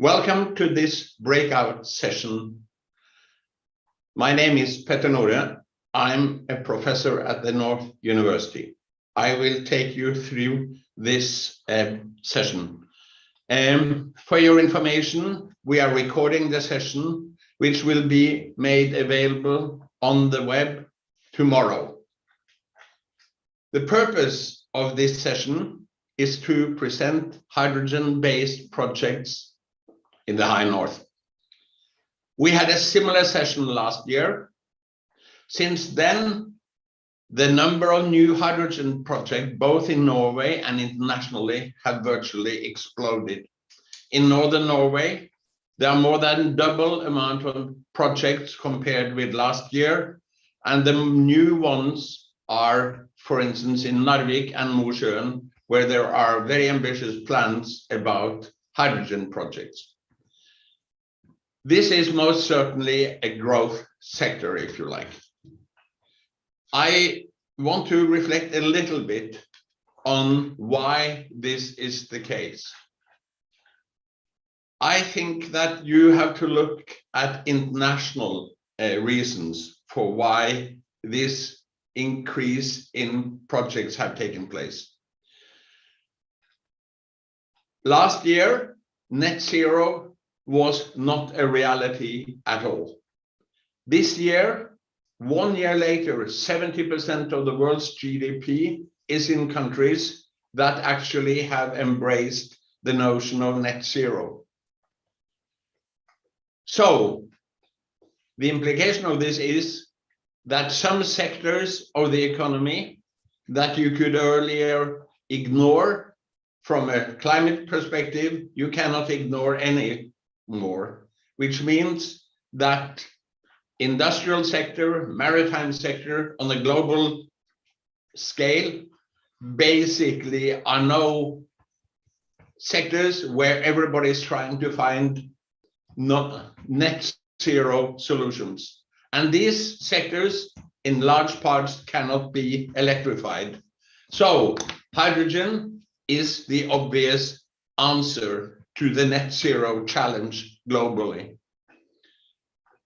Welcome to this breakout session. My name is Nore. I'm a professor at the Nord University. I will take you through this session. For your information, we are recording the session, which will be made available on the web tomorrow. The purpose of this session is to present hydrogen-based projects in the High North. We had a similar session last year. Since then, the number of new hydrogen projects, both in Norway and internationally, have virtually exploded. In northern Norway, there are more than double amount of projects compared with last year, and the new ones are, for instance, in Narvik and Mosjøen, where there are very ambitious plans about hydrogen projects. This is most certainly a growth sector, if you like. I want to reflect a little bit on why this is the case. I think that you have to look at international reasons for why this increase in projects have taken place. Last year, net zero was not a reality at all. This year, 1 year later, 70% of the world's GDP is in countries that actually have embraced the notion of net zero. So, the implication of this is that some sectors of the economy that you could earlier ignore from a climate perspective, you cannot ignore any more, which means that industrial sector, maritime sector on a global scale basically are no sectors where everybody is trying to find not net zero solutions. And these sectors in large parts cannot be electrified. So hydrogen is the obvious answer to the net zero challenge globally.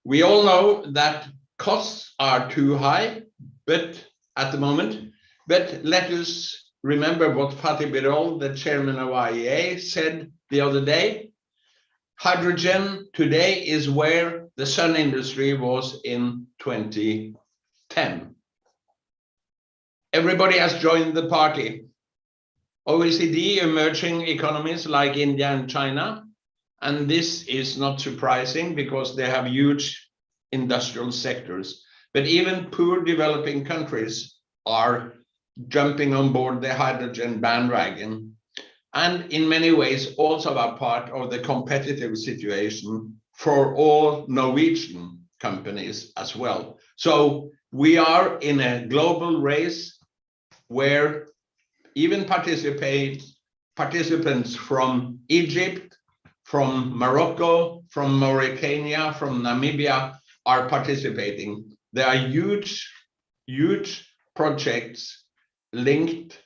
We all know that costs are too high, but at the moment, but let us remember what Fatih Birol, the chairman of IEA, said the other day. Hydrogen today is where the sun industry was in 2010. Everybody has joined the party. OECD, emerging economies like India and China, and this is not surprising because they have huge industrial sectors. But even poor developing countries are jumping on board the hydrogen bandwagon, and in many ways also are part of the competitive situation for all Norwegian companies as well. So we are in a global race where even participants from Egypt, from Morocco, from Mauritania, from Namibia are participating. There are huge projects linked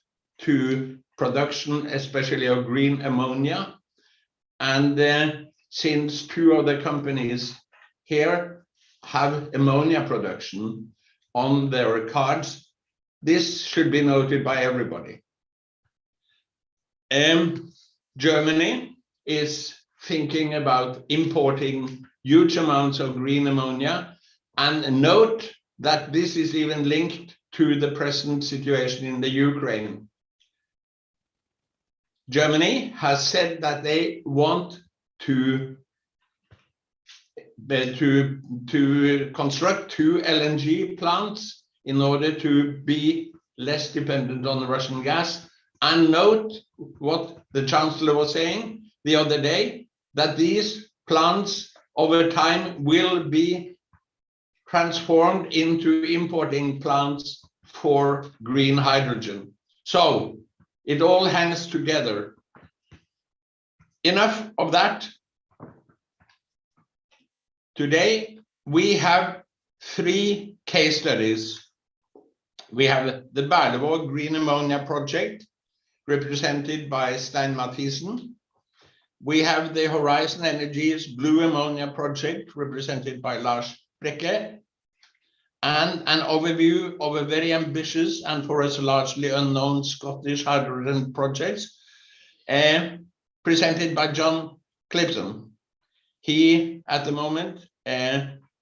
to production, especially of green ammonia. And since two of the companies here have ammonia production on their cards, this should be noted by everybody. Germany is thinking about importing huge amounts of green ammonia, and note that this is even linked to the present situation in the Ukraine. Germany has said that they want to construct 2 LNG plants in order to be less dependent on Russian gas. And note what the Chancellor was saying the other day, that these plants over time will be transformed into importing plants for green hydrogen. So it all hangs together. Enough of that. Today we have 3 case studies. We have the Berlevåg green ammonia project, represented by Stein Mathisen. we have the Horizon Energy's blue ammonia project represented by Lars Brekke, and an overview of a very ambitious and for us largely unknown Scottish hydrogen projects presented by John Clipson. He, at the moment,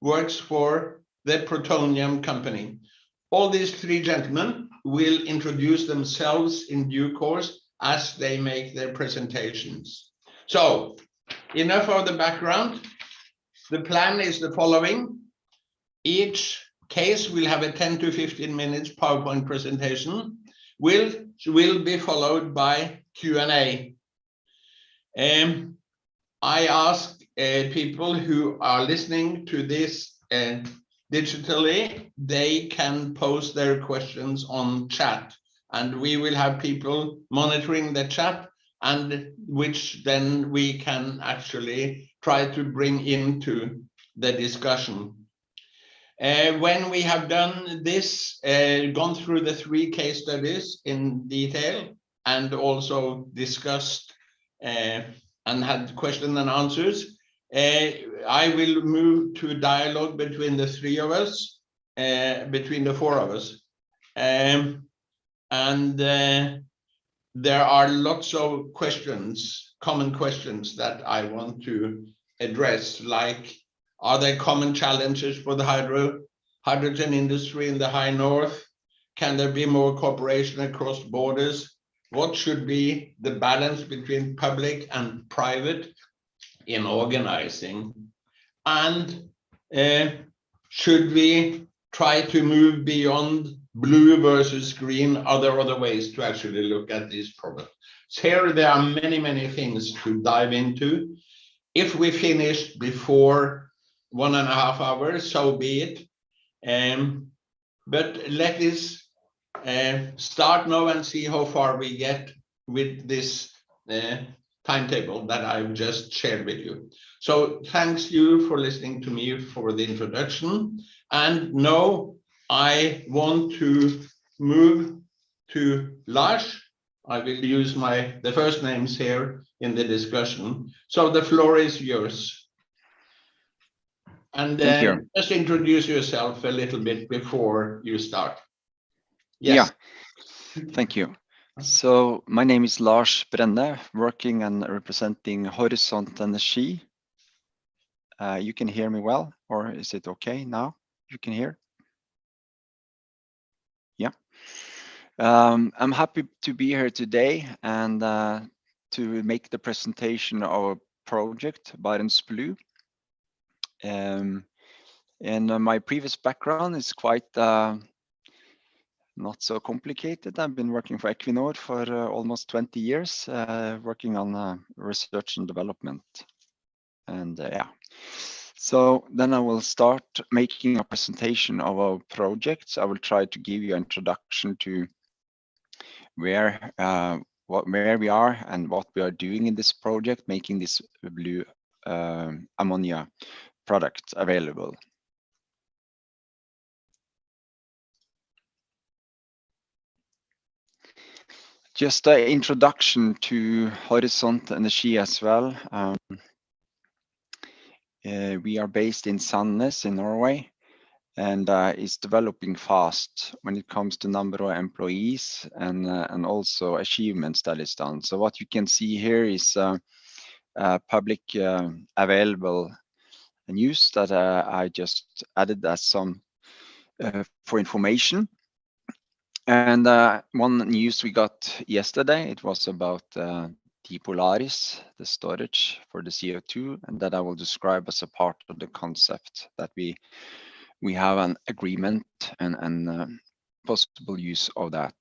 works for the Protonium company. All these three gentlemen will introduce themselves in due course as they make their presentations. So, enough of the background. The plan is the following. Each case will have a 10 to 15 minutes PowerPoint presentation, will be followed by Q&A. I ask people who are listening to this digitally, they can post their questions on chat, and we will have people monitoring the chat, and which then we can actually try to bring into the discussion. When we have done this, gone through the three case studies in detail, and also discussed and had question and answers, I will move to dialogue between the three of us, between the four of us. There are lots of questions, common questions that I want to address, like, are there common challenges for the hydrogen industry in the high north? Can there be more cooperation across borders? What should be the balance between public and private in organizing? And should we try to move beyond blue versus green? Are there other ways to actually look at these problems? So here there are many, many things to dive into. If we finish before 1.5 hours, so be it. But let us start now and see how far we get with this timetable that I've just shared with you. So thanks you for listening to me for the introduction. And now I want to move to Lars. I will use the first names here in the discussion. So the floor is yours. And just introduce yourself a little bit before you start. Yes. Yeah, thank you. So my name is Lars Brenne, working and representing Horizon Energy. You can hear me well, or is it okay now? You can hear? Yeah. I'm happy to be here today and to make the presentation of our project, Barents Blue. And my previous background is quite not so complicated. I've been working for Equinor for almost 20 years, working on research and development. And yeah, so then I will start making a presentation of our projects. I will try to give you an introduction to where we are and what we are doing in this project, making this blue ammonia product available. Just an introduction to Horizon Energy as well. We are based in Sandnes in Norway, and is developing fast when it comes to number of employees and also achievements that is done. So what you can see here is public available news that I just added as some for information. And one news we got yesterday, it was about Polaris, the storage for the CO2, and that I will describe as a part of the concept that we have an agreement and possible use of that.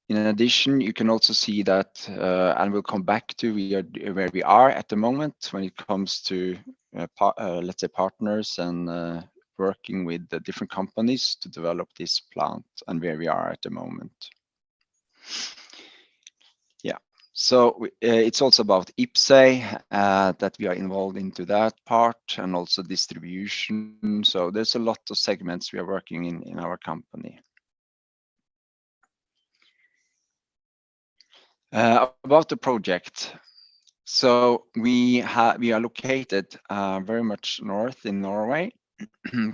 In addition, you can also see that, and we'll come back to where we are at the moment when it comes to, let's say, partners and working with the different companies to develop this plant and where we are at the moment. Yeah, so it's also about IPCEI that we are involved into that part, and also distribution. So there's a lot of segments we are working in our company. About the project. So we are located very much north in Norway,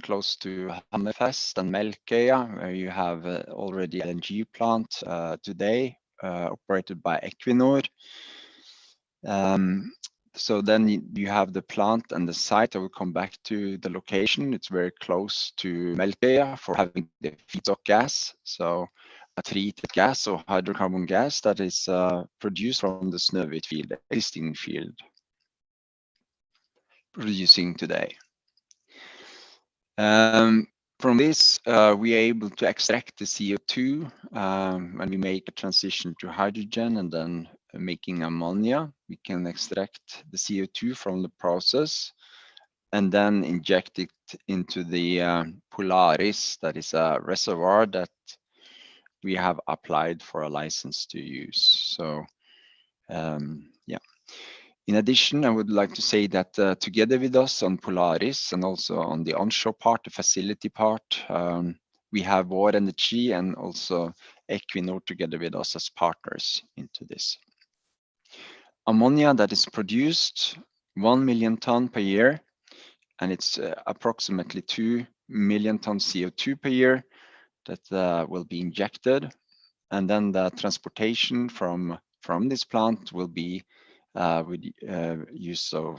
close to Hammerfest and Melkøya, where you have already LNG plant today, operated by Equinor. So then you have the plant and the site. I will come back to the location. It's very close to Melkøya for having the feedstock gas. So a treated gas or hydrocarbon gas that is produced from the Snøhvit field, existing field, producing today. From this, we are able to extract the CO2 when we make a transition to hydrogen and then making ammonia. We can extract the CO2 from the process and then inject it into the Polaris, that is a reservoir that we have applied for a license to use. So, yeah. In addition, I would like to say that together with us on Polaris and also on the onshore part, the facility part, we have Vår Energi and also Equinor together with us as partners into this. Ammonia that is produced 1 million ton per year, and it's approximately 2 million tons CO2 per year that will be injected. And then the transportation from this plant will be with use of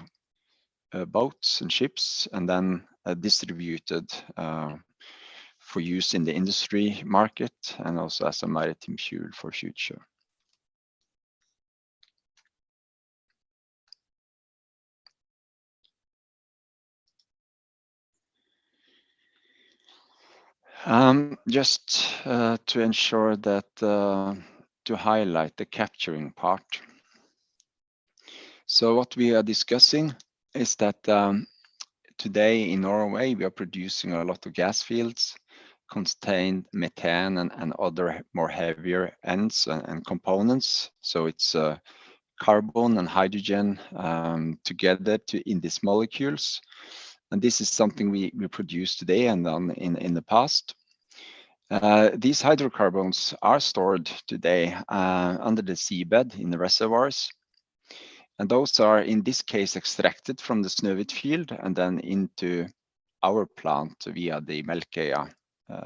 boats and ships, and then distributed for use in the industry market and also as a maritime fuel for future. Just to ensure that to highlight the capturing part. So what we are discussing is that today in Norway, we are producing a lot of gas fields, contain methane and other more heavier ends and components. So it's carbon and hydrogen together in these molecules. And this is something we produce today and done in the past. These hydrocarbons are stored today under the seabed in the reservoirs. And those are, in this case, extracted from the Snøhvit field and then into our plant via the Melkøya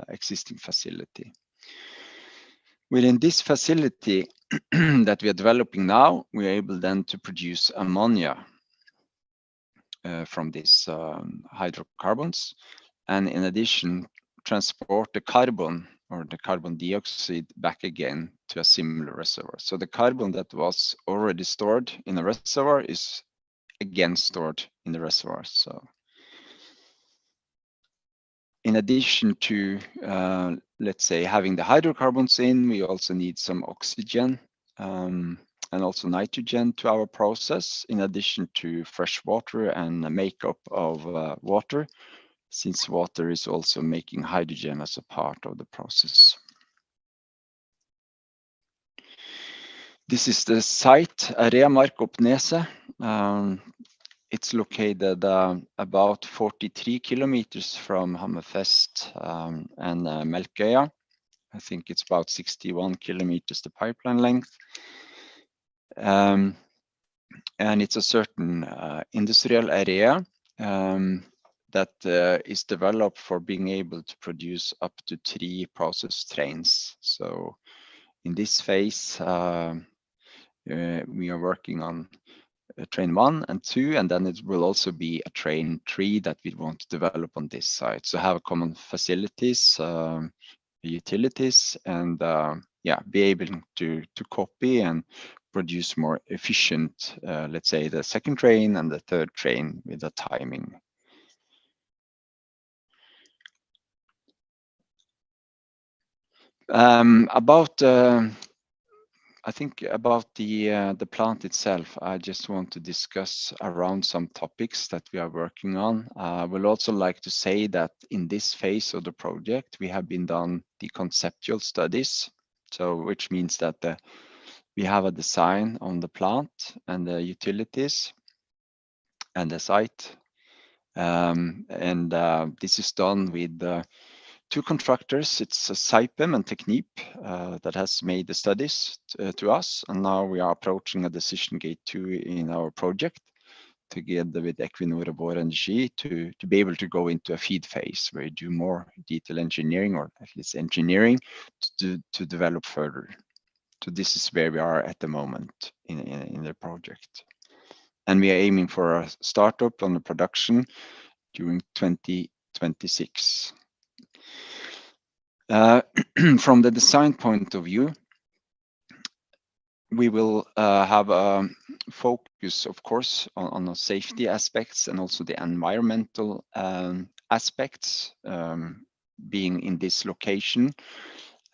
existing facility. Within this facility that we are developing now, we are able then to produce ammonia from these hydrocarbons, and in addition, transport the carbon or the carbon dioxide back again to a similar reservoir. So the carbon that was already stored in the reservoir is again stored in the reservoir. So in addition to, let's say, having the hydrocarbons in, we also need some oxygen and also nitrogen to our process, in addition to fresh water and a makeup of water, since water is also making hydrogen as a part of the process. This is the site, Remark Oppneset. It's located about 43 kilometers from Hammerfest and Melkøya. I think it's about 61 kilometers, the pipeline length. And it's a certain industrial area that is developed for being able to produce up to 3 process trains. So in this phase, we are working on train 1 and 2, and then it will also be a train 3 that we want to develop on this site. So have common facilities, utilities, and yeah, be able to copy and produce more efficient, let's say, the second train and the third train with the timing. I think about the plant itself, I just want to discuss around some topics that we are working on. I would also like to say that in this phase of the project, we have been done the conceptual studies. So which means that we have a design on the plant and the utilities and the site. This is done with two contractors. It's Saipem and Technip that has made the studies to us, and now we are approaching a decision gate 2 in our project together with Equinor and Vår Energi to be able to go into a feed phase where you do more detail engineering, or at least engineering, to develop further. So this is where we are at the moment in the project. And we are aiming for a startup on the production during 2026. From the design point of view, we will have a focus, of course, on the safety aspects and also the environmental aspects being in this location.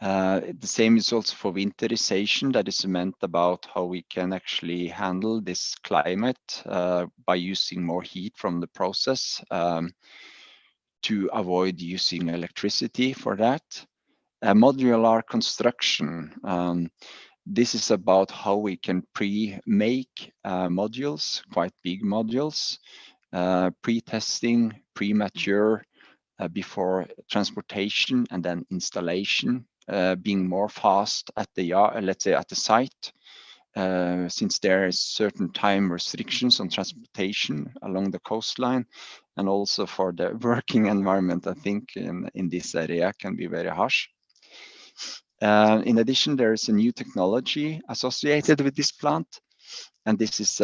The same is also for winterization. That is meant about how we can actually handle this climate by using more heat from the process to avoid using electricity for that. Modular construction. This is about how we can pre-make modules, quite big modules, pre-testing, pre-mature before transportation, and then installation, being more fast at the yard, let's say at the site, since there is certain time restrictions on transportation along the coastline, and also for the working environment, I think in this area can be very harsh. In addition, there is a new technology associated with this plant, and this is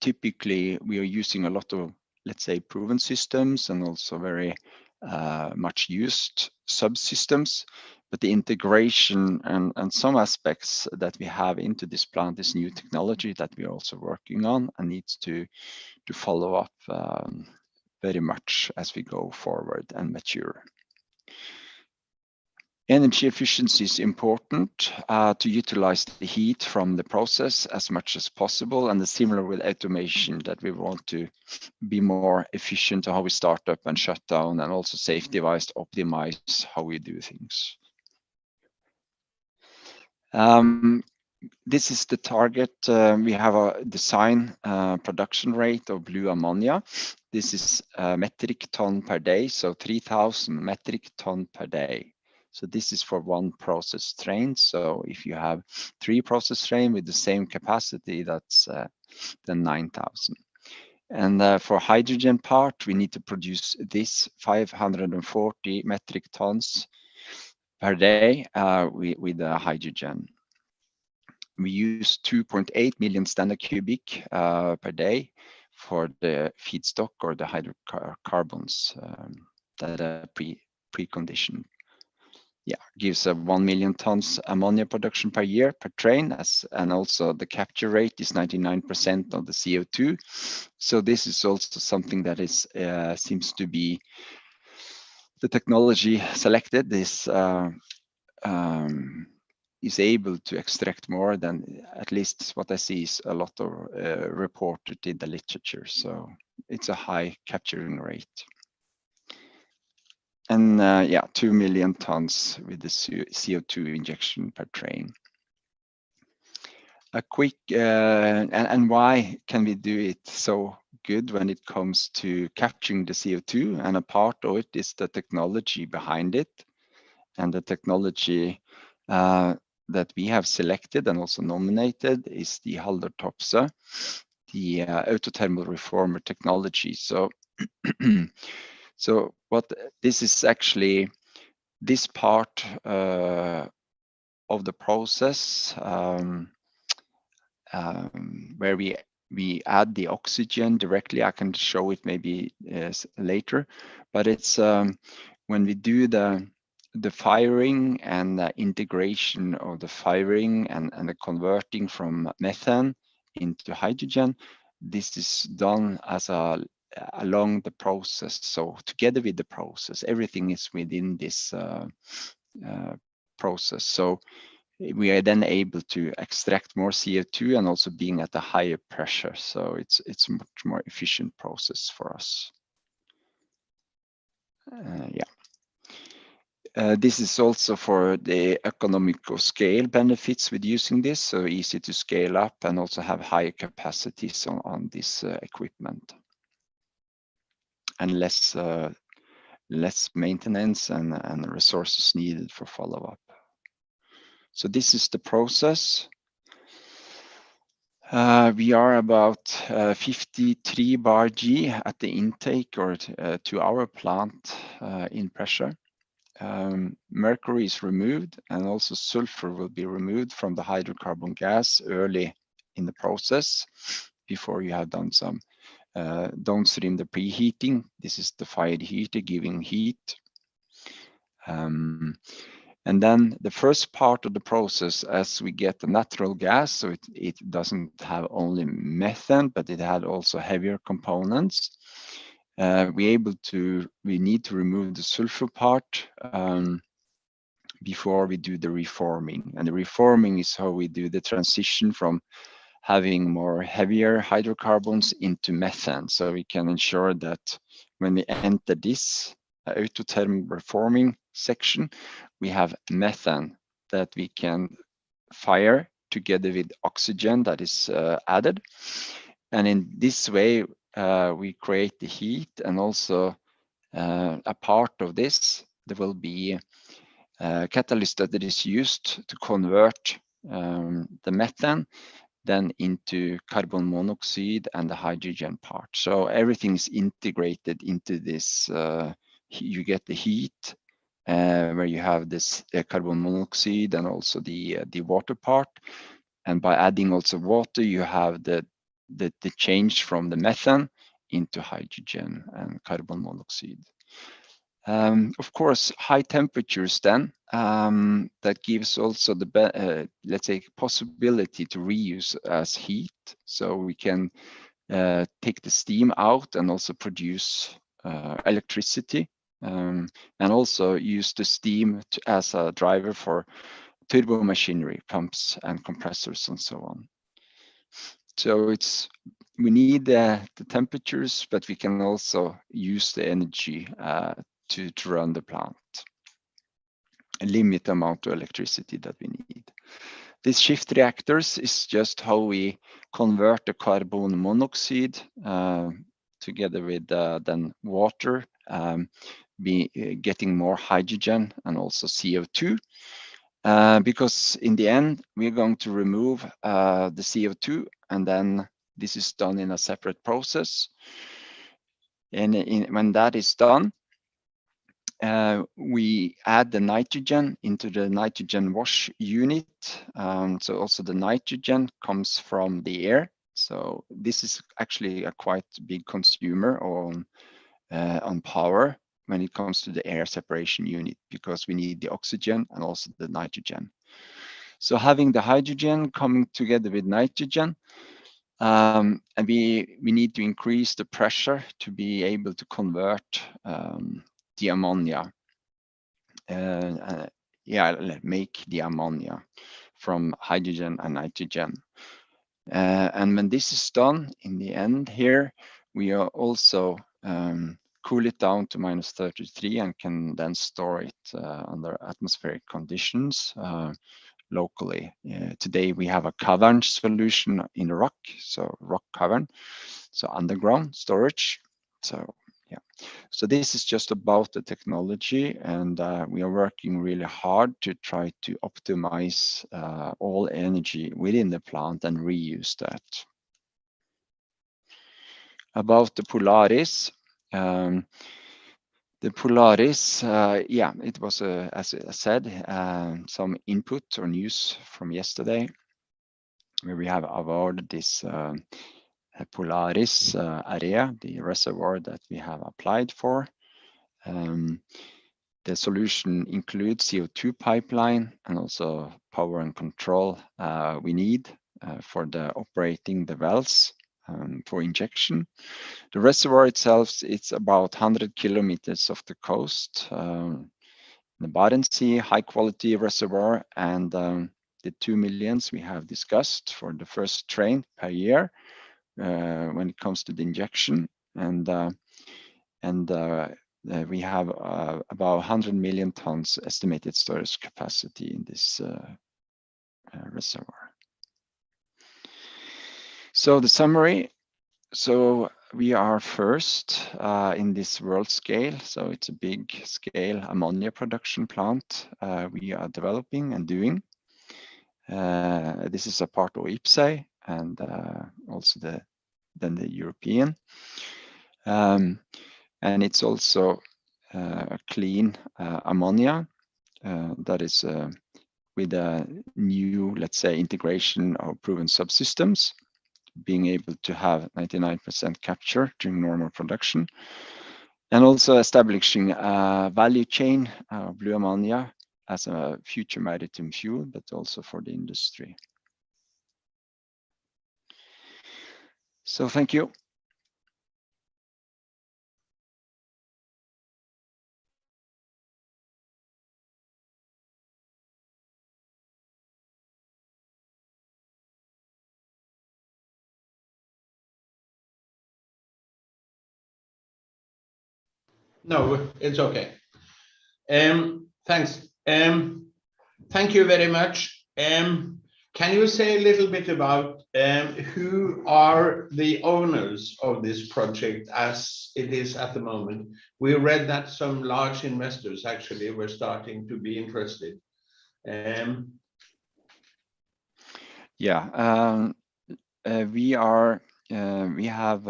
typically we are using a lot of, let's say, proven systems and also very much used subsystems, but the integration and some aspects that we have into this plant is new technology that we are also working on and needs to follow up very much as we go forward and mature. Energy efficiency is important to utilize the heat from the process as much as possible, and similar with automation, that we want to be more efficient on how we start up and shut down, and also safety-wise optimize how we do things. This is the target. We have a design production rate of blue ammonia. This is metric ton per day, so 3,000 metric ton per day. So this is for one process train. So if you have 3 process train with the same capacity, that's then 9,000. And for hydrogen part, we need to produce this 540 metric tons per day with the hydrogen. We use 2.8 million standard cubic per day for the feedstock or the hydrocarbons that are preconditioned. Yeah, gives a 1 million tons ammonia production per year per train, and also the capture rate is 99% of the CO2. So this is also something that is seems to be the technology selected is able to extract more than, at least what I see is a lot of reported in the literature. So it's a high capturing rate. And yeah, 2 million tons with the CO2 injection per train. A quick, and why can we do it so good when it comes to capturing the CO2? And a part of it is the technology behind it. And the technology that we have selected and also nominated is the Haldor Topsoe, the autothermal reformer technology. So so what this is actually, this part of the process where we add the oxygen directly. I can show it maybe later, but it's when we do the firing and the integration of the firing and the converting from methane into hydrogen. This is done as along the process. So together with the process, everything is within this process. So we are then able to extract more CO2 and also being at a higher pressure. So it's a much more efficient process for us. This is also for the economical scale benefits with using this, so easy to scale up and also have higher capacities on this equipment. And less less maintenance and resources needed for follow-up. So this is the process. We are about 53 bar G at the intake or to our plant in pressure. Mercury is removed, and also sulfur will be removed from the hydrocarbon gas early in the process before you have done some downstream the preheating. This is the fired heater giving heat. And then the first part of the process, as we get the natural gas, so it doesn't have only methane, but it had also heavier components. We need to remove the sulfur part before we do the reforming. And the reforming is how we do the transition from having more heavier hydrocarbons into methane. So we can ensure that when we enter this autothermal reforming section, we have methane that we can fire together with oxygen that is added. And in this way, we create the heat, and also a part of this, there will be a catalyst that is used to convert the methane then into carbon monoxide and the hydrogen part. So everything is integrated into this. You get the heat where you have this carbon monoxide and also the water part. And by adding also water, you have the change from the methane into hydrogen and carbon monoxide. Of course, high temperatures then, that gives also the, let's say, possibility to reuse as heat. So we can take the steam out and also produce electricity, and also use the steam as a driver for turbo machinery, pumps and compressors and so on. So we need the temperatures, but we can also use the energy to run the plant. A limited amount of electricity that we need. These shift reactors is just how we convert the carbon monoxide together with then water, getting more hydrogen and also CO2. Because in the end, we're going to remove the CO2, and then this is done in a separate process. And when that is done, we add the nitrogen into the nitrogen wash unit. So also the nitrogen comes from the air. So this is actually a quite big consumer on power when it comes to the air separation unit, because we need the oxygen and also the nitrogen. So having the hydrogen coming together with nitrogen, and we need to increase the pressure to be able to convert the ammonia, make the ammonia from hydrogen and nitrogen. And when this is done, in the end here, we are also cool it down to -33 and can then store it under atmospheric conditions locally. Today we have a cavern solution in the rock, so rock cavern, so underground storage. So yeah, so this is just about the technology, and we are working really hard to try to optimize all energy within the plant and reuse that. About the Polaris. The Polaris, it was, as I said, some input or news from yesterday, where we have awarded this Polaris area, the reservoir that we have applied for. The solution includes CO2 pipeline and also power and control we need for the operating the wells for injection. The reservoir itself, it's about 100 kilometers off the coast. The Barents Sea, high quality reservoir, and the 2 millions we have discussed for the first train per year when it comes to the injection. And we have about 100 million tons estimated storage capacity in this reservoir. So the summary. So we are first in this world scale, so it's a big scale ammonia production plant we are developing and doing. This is a part of IPCEI and also the European. And it's also a clean ammonia that is with a new, let's say, integration of proven subsystems, being able to have 99% capture during normal production, and also establishing a value chain of blue ammonia as a future maritime fuel, but also for the industry. So thank you. No, it's okay. Thanks. Thank you very much. Can you say a little bit about who are the owners of this project as it is at the moment? We read that some large investors actually were starting to be interested. We have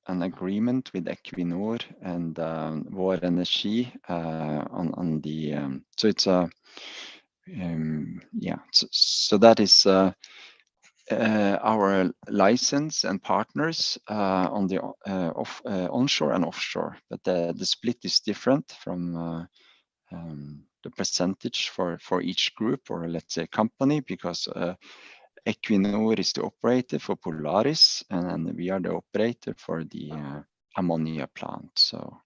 an agreement with Equinor and Vår Energi on the so it's a so that is our license and partners on the onshore and offshore, but the split is different from the percentage for each group, or let's say company, because Equinor is the operator for Polaris, and we are the operator for the ammonia plant. So,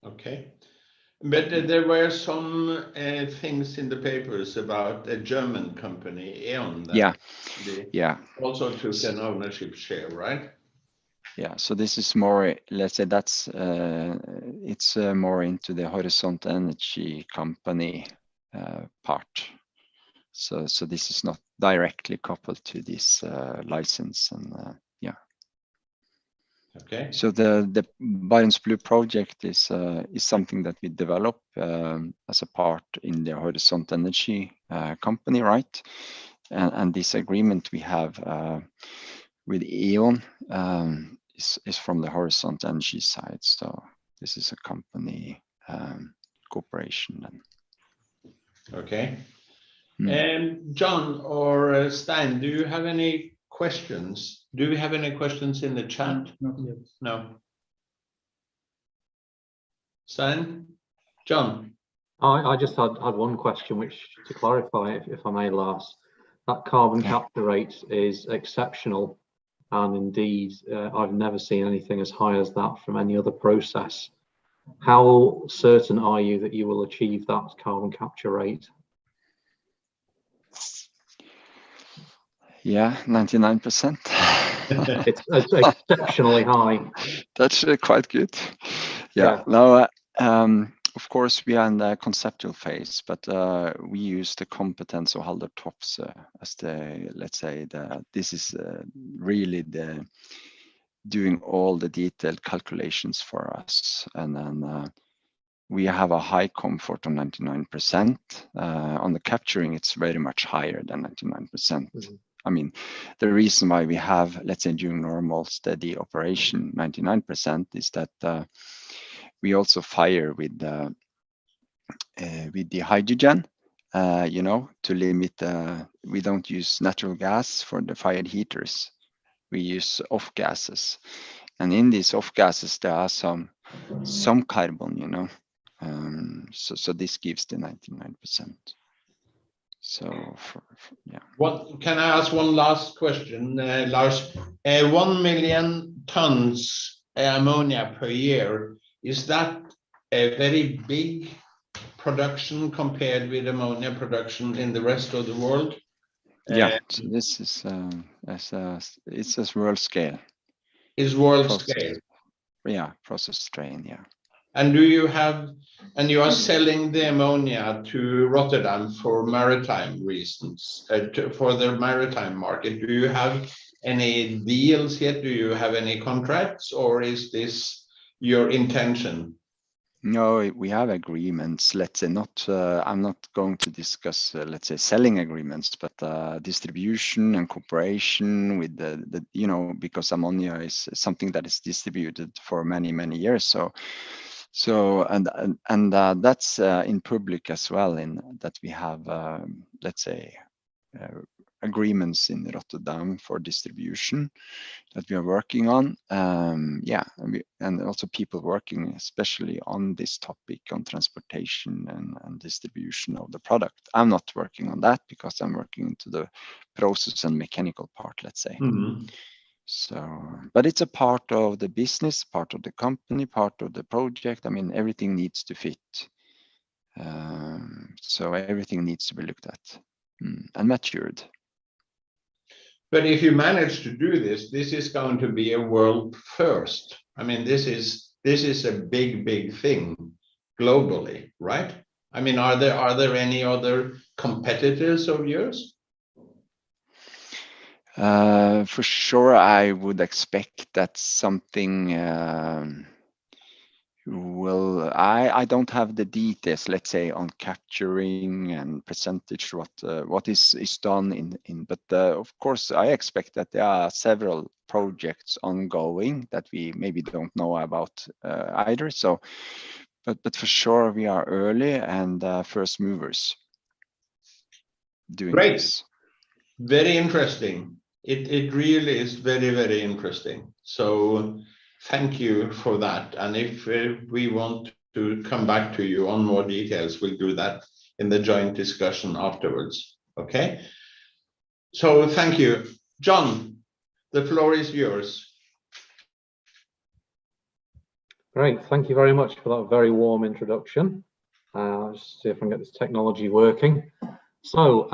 okay, but there were some things in the papers about a German company, E.ON, that also took an ownership share, right? Yeah, so this is more, let's say that's it's more into the Horisont Energy company part. So this is not directly coupled to this license, and Okay. So the Barents Blue project is something that we develop as a part in the Horisont Energy company, right? And this agreement we have with E.ON is from the Horisont Energy side. So this is a company cooperation then. Okay. John or Stein, do you have any questions? Do we have any questions in the chat? Not yet. No. Stein? John? I just had one question, which, to clarify, if I may, Lars, that carbon capture rate is exceptional, and indeed I've never seen anything as high as that from any other process. How certain are you that you will achieve that carbon capture rate? Yeah, 99%. It's exceptionally high. That's quite good. Yeah. Now, of course, we are in the conceptual phase, but we use the competence of Haldor Topse as the, let's say, this is really the doing all the detailed calculations for us, and then we have a high comfort on 99%. On the capturing, it's very much higher than 99%. Mm-hmm. I mean, the reason why we have, let's say, during normal steady operation, 99% is that we also fire with the hydrogen, to limit. We don't use natural gas for the fired heaters. We use off gases, and in these off gases there are some carbon, so this gives the 99%. So yeah. What can I ask one last question, Lars? 1 million tons ammonia per year, is that a very big production compared with ammonia production in the rest of the world? Yeah, so this is it's a world scale. Is world scale. Yeah, process strain, yeah. And do you have, and you are selling the ammonia to Rotterdam for maritime reasons, for the maritime market. Do you have any deals yet? Do you have any contracts, or is this your intention? No, we have agreements. Let's say not. I'm not going to discuss, let's say, selling agreements, but distribution and cooperation with the because ammonia is something that is distributed for many years. So that's in public as well. In that we have, let's say, agreements in Rotterdam for distribution that we are working on. And also people working especially on this topic on transportation and distribution of the product. I'm not working on that because I'm working into the process and mechanical part, let's say. Mm-hmm. So, but it's a part of the business, part of the company, part of the project. I mean, everything needs to fit. So everything needs to be looked at and matured. But if you manage to do this, this is going to be a world first. I mean, this is a big thing globally, right? I mean, are there any other competitors of yours? For sure, I would expect that something I don't have the details, let's say, on capturing and percentage what is done in but of course I expect that there are several projects ongoing that we maybe don't know about either. So but for sure we are early and first movers doing Great. this. Very interesting. It really is very interesting. So thank you for that. And if we want to come back to you on more details, we'll do that in the joint discussion afterwards. Okay. So thank you. John, the floor is yours. Great, thank you very much for that very warm introduction. Just see if I can get this technology working. So,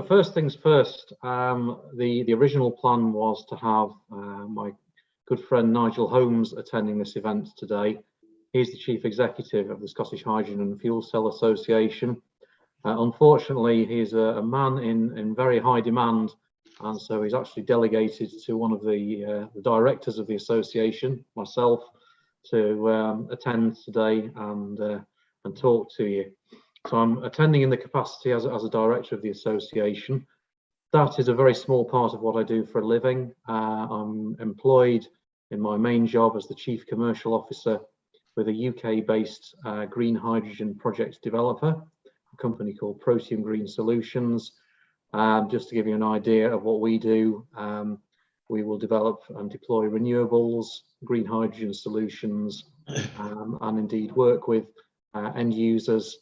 first things first, the original plan was to have my good friend Nigel Holmes attending this event today. He's the Chief Executive of the Scottish Hydrogen and Fuel Cell Association. Unfortunately, he's a man in very high demand, and so he's actually delegated to one of the directors of the association, myself, to attend today and talk to you. So I'm attending in the capacity as a director of the association. That is a very small part of what I do for a living. I'm employed in my main job as the Chief Commercial Officer with a UK-based green hydrogen project developer, a company called Proteum Green Solutions. Just to give you an idea of what we do, we will develop and deploy renewables, green hydrogen solutions, and indeed work with end users,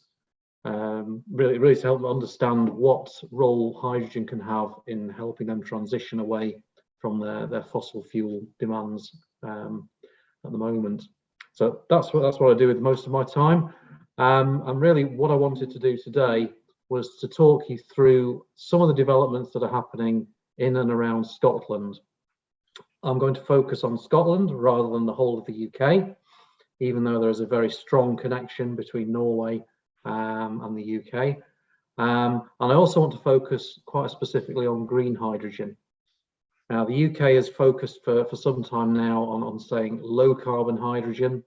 really to help them understand what role hydrogen can have in helping them transition away from their fossil fuel demands at the moment. So that's what I do with most of my time. And really what I wanted to do today was to talk you through some of the developments that are happening in and around Scotland. I'm going to focus on Scotland rather than the whole of the UK, even though there is a very strong connection between Norway and the UK. And I also want to focus quite specifically on green hydrogen. Now, the UK has focused for some time now on saying low carbon hydrogen,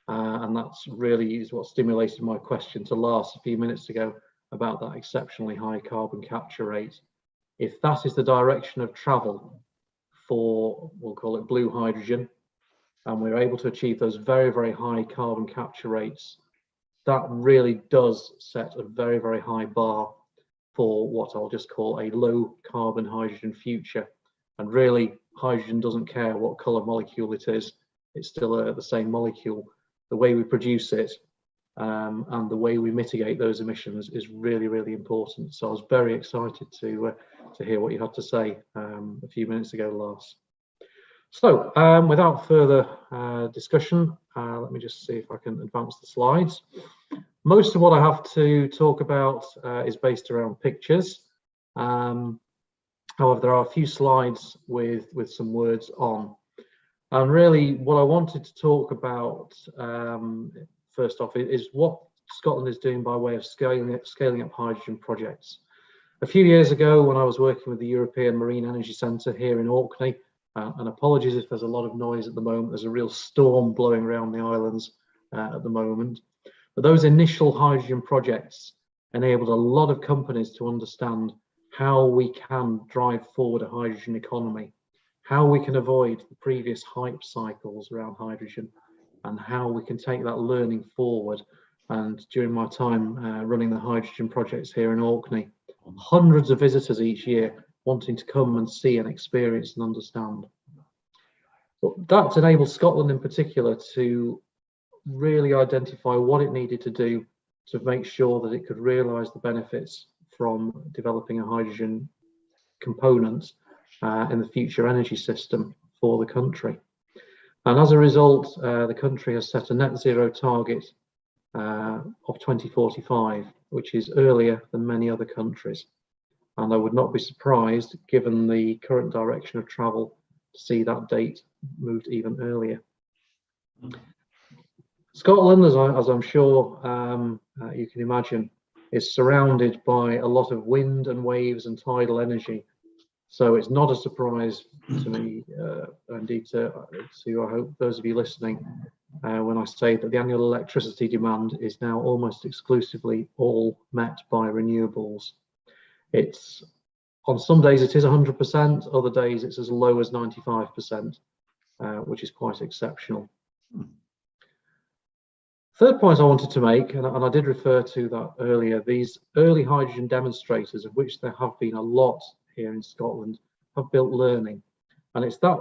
and that's really is what stimulated my question to Lars a few minutes ago about that exceptionally high carbon capture rate. If that is the direction of travel for, we'll call it blue hydrogen, and we're able to achieve those very high carbon capture rates, that really does set a very high bar for what I'll just call a low carbon hydrogen future. And really, hydrogen doesn't care what color molecule it is, it's still the same molecule. The way we produce it and the way we mitigate those emissions is really important. So I was very excited to hear what you had to say a few minutes ago, Lars. So without further discussion, let me just see if I can advance the slides. Most of what I have to talk about is based around pictures. However, there are a few slides with some words on. And really what I wanted to talk about first off is what Scotland is doing by way of scaling up hydrogen projects. A few years ago, when I was working with the European Marine Energy Centre here in Orkney, and apologies if there's a lot of noise at the moment, there's a real storm blowing around the islands at the moment. But those initial hydrogen projects enabled a lot of companies to understand how we can drive forward a hydrogen economy, how we can avoid the previous hype cycles around hydrogen, and how we can take that learning forward. And during my time running the hydrogen projects here in Orkney, hundreds of visitors each year wanting to come and see and experience and understand. But that enabled Scotland in particular to really identify what it needed to do to make sure that it could realise the benefits from developing a hydrogen component in the future energy system for the country. And as a result, the country has set a net zero target of 2045, which is earlier than many other countries. And I would not be surprised, given the current direction of travel, to see that date moved even earlier. Scotland, as I'm sure you can imagine, is surrounded by a lot of wind and waves and tidal energy. So it's not a surprise to me, indeed to I hope those of you listening, when I say that the annual electricity demand is now almost exclusively all met by renewables. It's on some days it is 100%, other days it's as low as 95%, which is quite exceptional. Third point I wanted to make, and I did refer to that earlier, these early hydrogen demonstrators, of which there have been a lot here in Scotland, have built learning. And it's that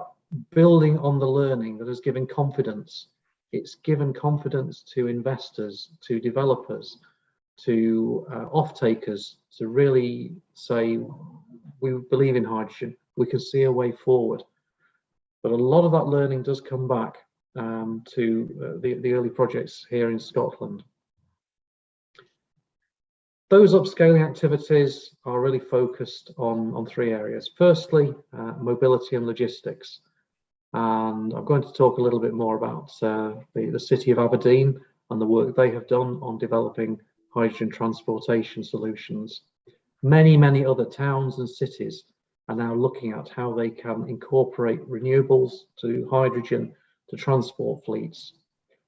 building on the learning that has given confidence. It's given confidence to investors, to developers, to off-takers to really say, we believe in hydrogen, we can see a way forward. But a lot of that learning does come back to the early projects here in Scotland. Those upscaling activities are really focused on three areas. Firstly, mobility and logistics. And I'm going to talk a little bit more about the city of Aberdeen and the work they have done on developing hydrogen transportation solutions. Many, many other towns and cities are now looking at how they can incorporate renewables to hydrogen to transport fleets.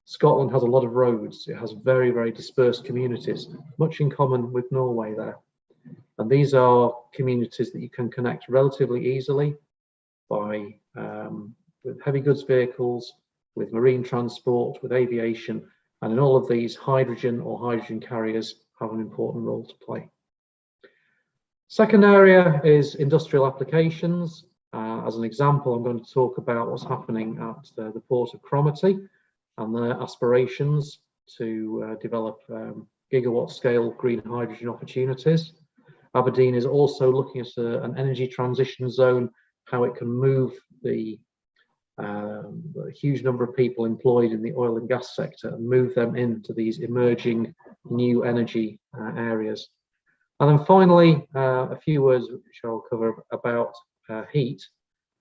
Scotland has a lot of roads. It has very, very dispersed communities, much in common with Norway there. And these are communities that you can connect relatively easily by with heavy goods vehicles, with marine transport, with aviation, and in all of these, hydrogen or hydrogen carriers have an important role to play. Second area is industrial applications. As an example, I'm going to talk about what's happening at the port of Cromarty and their aspirations to develop gigawatt scale green hydrogen opportunities. Aberdeen is also looking at an energy transition zone, how it can move the huge number of people employed in the oil and gas sector and move them into these emerging new energy areas. And then finally, a few words which I'll cover about heat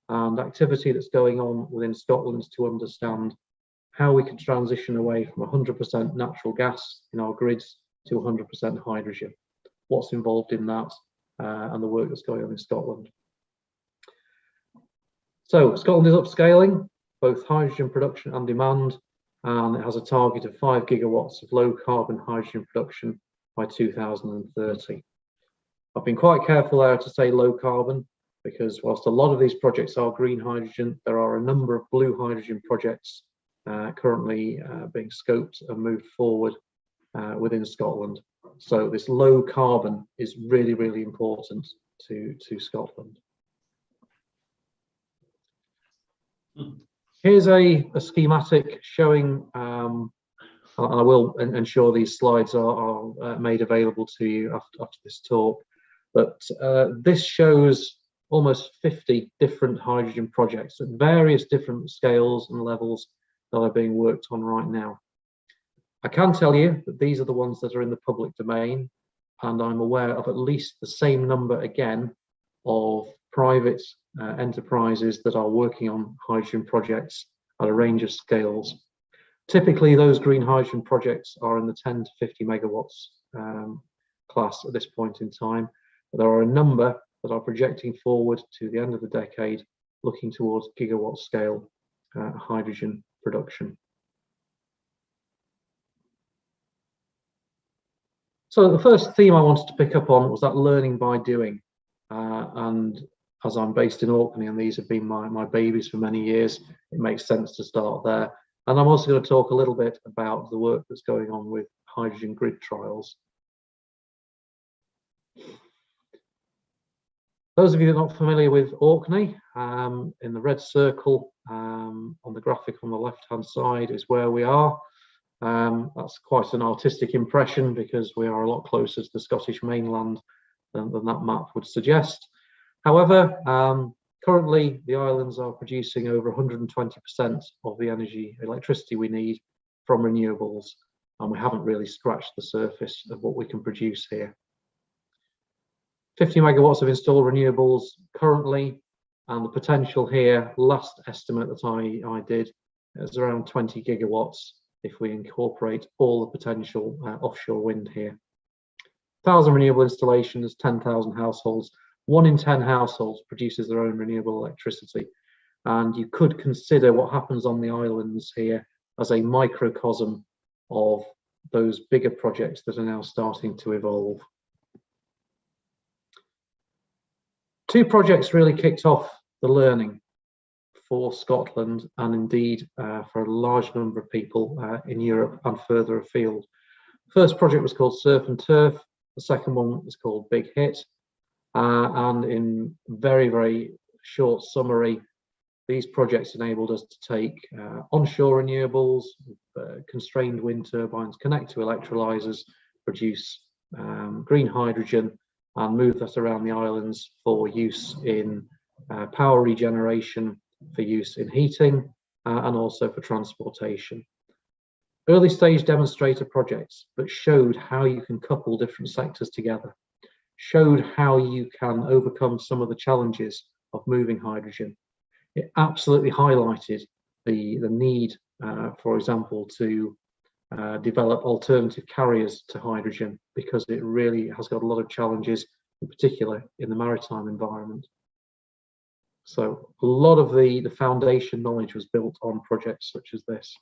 and activity that's going on within Scotland to understand how we can transition away from 100% natural gas in our grids to 100% hydrogen. What's involved in that and the work that's going on in Scotland. So Scotland is upscaling both hydrogen production and demand, and it has a target of 5 gigawatts of low carbon hydrogen production by 2030. I've been quite careful there to say low carbon, because whilst a lot of these projects are green hydrogen, there are a number of blue hydrogen projects currently being scoped and moved forward within Scotland. So this low carbon is really, really important to Scotland. Here's a schematic showing, and I will ensure these slides are made available to you after this talk, but this shows almost 50 different hydrogen projects at various different scales and levels that are being worked on right now. I can tell you that these are the ones that are in the public domain, and I'm aware of at least the same number again of private enterprises that are working on hydrogen projects at a range of scales. Typically, those green hydrogen projects are in the 10 to 50 megawatts class at this point in time. But there are a number that are projecting forward to the end of the decade, looking towards gigawatt scale hydrogen production. So the first theme I wanted to pick up on was that learning by doing. And as I'm based in Orkney and these have been my babies for many years, it makes sense to start there. And I'm also going to talk a little bit about the work that's going on with hydrogen grid trials. Those of you that are not familiar with Orkney, in the red circle on the graphic on the left-hand side is where we are. That's quite an artistic impression because we are a lot closer to the Scottish mainland than that map would suggest. However, currently the islands are producing over 120% of the electricity we need from renewables, and we haven't really scratched the surface of what we can produce here. 50 megawatts of installed renewables currently, and the potential here, last estimate that I did, is around 20 gigawatts if we incorporate all the potential offshore wind here. 1,000 renewable installations, 10,000 households. 1 in 10 households produces their own renewable electricity. And you could consider what happens on the islands here as a microcosm of those bigger projects that are now starting to evolve. 2 projects really kicked off the learning for Scotland and indeed for a large number of people in Europe and further afield. First project was called Surf and Turf. The second one was called Big Hit. And in very, very short summary, these projects enabled us to take onshore renewables, constrained wind turbines, connect to electrolyzers, produce green hydrogen, and move that around the islands for use in power regeneration, for use in heating, and also for transportation. Early stage demonstrator projects that showed how you can couple different sectors together, showed how you can overcome some of the challenges of moving hydrogen. It absolutely highlighted the need, for example, to develop alternative carriers to hydrogen, because it really has got a lot of challenges, in particular in the maritime environment. So a lot of the foundation knowledge was built on projects such as this.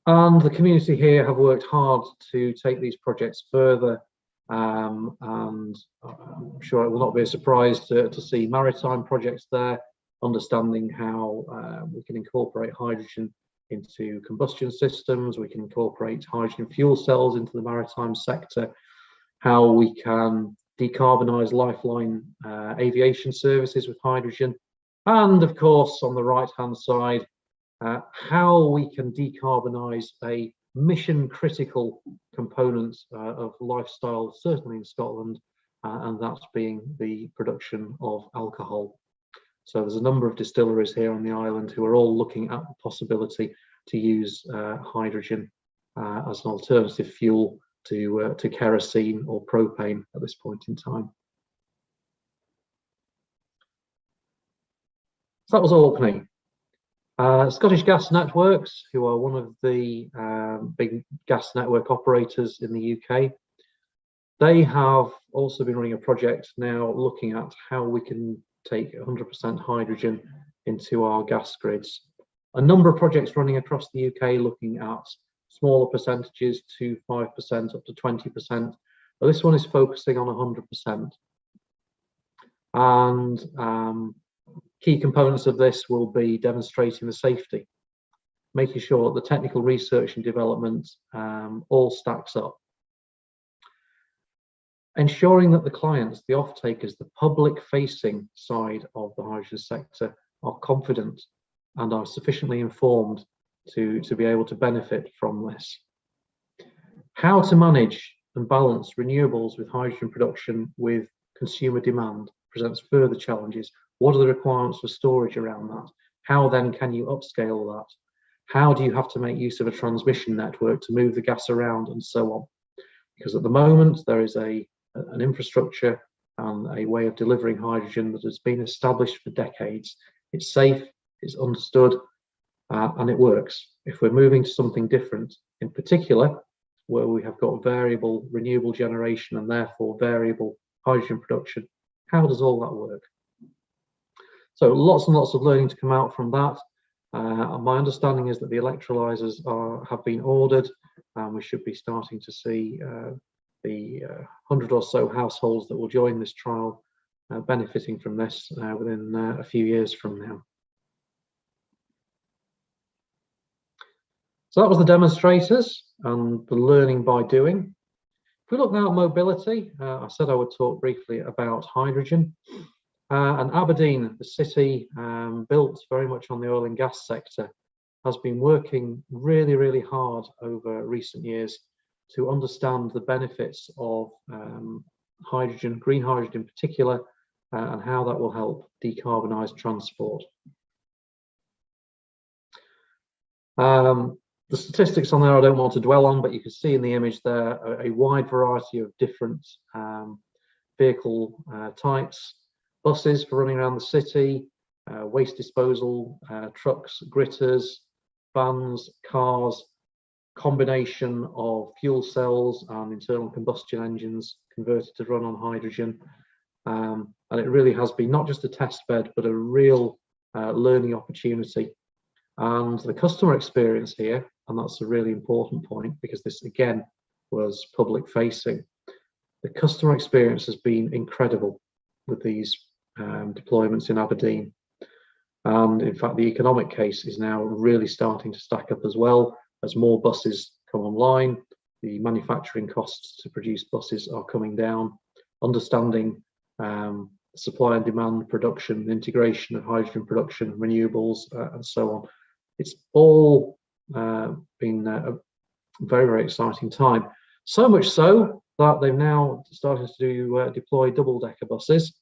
And the community here have worked hard to take these projects further, and I'm sure it will not be a surprise to see maritime projects there, understanding how we can incorporate hydrogen into combustion systems, we can incorporate hydrogen fuel cells into the maritime sector, how we can decarbonise lifeline aviation services with hydrogen, and of course on the right hand side, how we can decarbonise a mission critical component of lifestyle, certainly in Scotland, and that's being the production of alcohol. So there's a number of distilleries here on the island who are all looking at the possibility to use hydrogen as an alternative fuel to kerosene or propane at this point in time. So that was Orkney. Scottish Gas Networks, who are one of the big gas network operators in the UK, they have also been running a project now looking at how we can take 100% hydrogen into our gas grids. A number of projects running across the UK looking at smaller percentages to 5% up to 20%, but this one is focusing on 100%. And key components of this will be demonstrating the safety, making sure the technical research and development all stacks up, ensuring that the clients, the off-takers, the public-facing side of the hydrogen sector are confident and are sufficiently informed to be able to benefit from this. How to manage and balance renewables with hydrogen production with consumer demand presents further challenges. What are the requirements for storage around that? How then can you upscale that? How do you have to make use of a transmission network to move the gas around and so on? Because at the moment there is an infrastructure and a way of delivering hydrogen that has been established for decades. It's safe, it's understood, and it works. If we're moving to something different, in particular, where we have got variable renewable generation and therefore variable hydrogen production, how does all that work? So lots and lots of learning to come out from that. My understanding is that the electrolyzers have been ordered, and we should be starting to see the 100 or so households that will join this trial benefiting from this within a few years from now. So that was the demonstrators and the learning by doing. If we look now at mobility, I said I would talk briefly about hydrogen. And Aberdeen, the city built very much on the oil and gas sector, has been working really, really hard over recent years to understand the benefits of hydrogen, green hydrogen in particular, and how that will help decarbonise transport. The statistics on there I don't want to dwell on, but you can see in the image there a wide variety of different vehicle types. Buses for running around the city, waste disposal, trucks, gritters, vans, cars, combination of fuel cells and internal combustion engines converted to run on hydrogen. And it really has been not just a test bed, but a real learning opportunity. And the customer experience here, and that's a really important point because this again was public facing, the customer experience has been incredible with these deployments in Aberdeen. And in fact, the economic case is now really starting to stack up as well. As more buses come online, the manufacturing costs to produce buses are coming down. Understanding supply and demand production, integration of hydrogen production, renewables, and so on. It's all been a very, very exciting time. So much so that they've now started to deploy double-decker buses,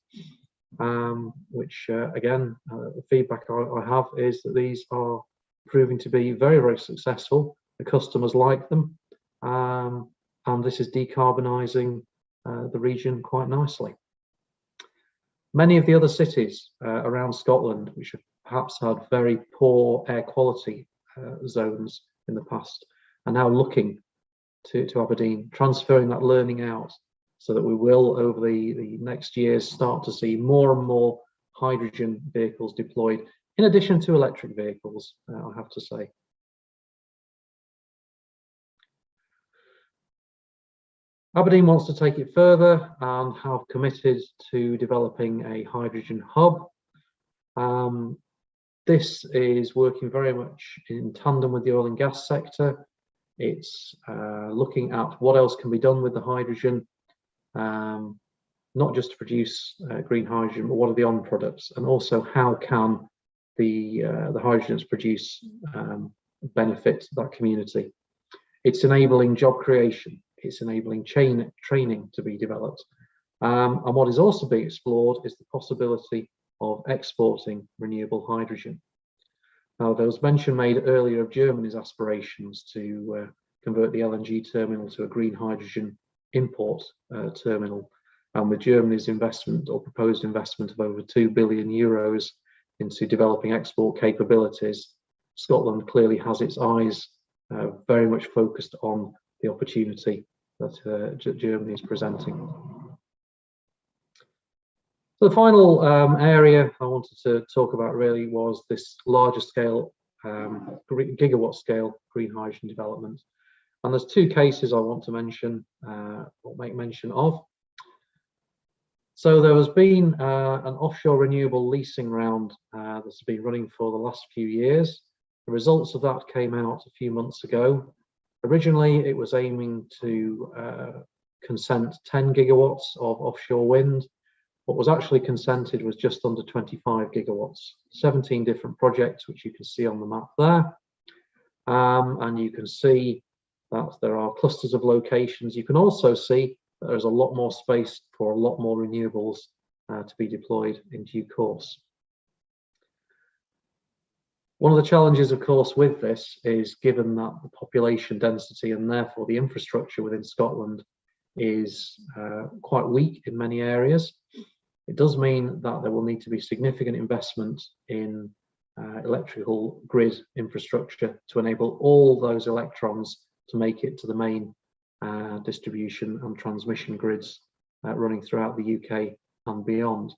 which again, the feedback I have is that these are proving to be very, very successful. The customers like them, and this is decarbonising the region quite nicely. Many of the other cities around Scotland, which have perhaps had very poor air quality zones in the past, are now looking to Aberdeen, transferring that learning out so that we will, over the next years, start to see more and more hydrogen vehicles deployed, in addition to electric vehicles, I have to say. Aberdeen wants to take it further and have committed to developing a hydrogen hub. This is working very much in tandem with the oil and gas sector. It's looking at what else can be done with the hydrogen, not just to produce green hydrogen, but what are the on products, and also how can the hydrogen it's produced benefit that community. It's enabling job creation. It's enabling training to be developed. And what is also being explored is the possibility of exporting renewable hydrogen. Now, there was mention made earlier of Germany's aspirations to convert the LNG terminal to a green hydrogen import terminal. And with Germany's investment or proposed investment of over 2 billion euros into developing export capabilities, Scotland clearly has its eyes very much focused on the opportunity that Germany is presenting. So the final area I wanted to talk about really was this larger scale, gigawatt scale green hydrogen development. And there's two cases I want to mention, or make mention of. So there has been an offshore renewable leasing round that's been running for the last few years. The results of that came out a few months ago. Originally, it was aiming to consent 10 gigawatts of offshore wind. What was actually consented was just under 25 gigawatts, 17 different projects, which you can see on the map there. And you can see that there are clusters of locations. You can also see that there's a lot more space for a lot more renewables to be deployed in due course. One of the challenges, of course, with this is given that the population density and therefore the infrastructure within Scotland is quite weak in many areas. It does mean that there will need to be significant investment in electrical grid infrastructure to enable all those electrons to make it to the main distribution and transmission grids running throughout the UK and beyond.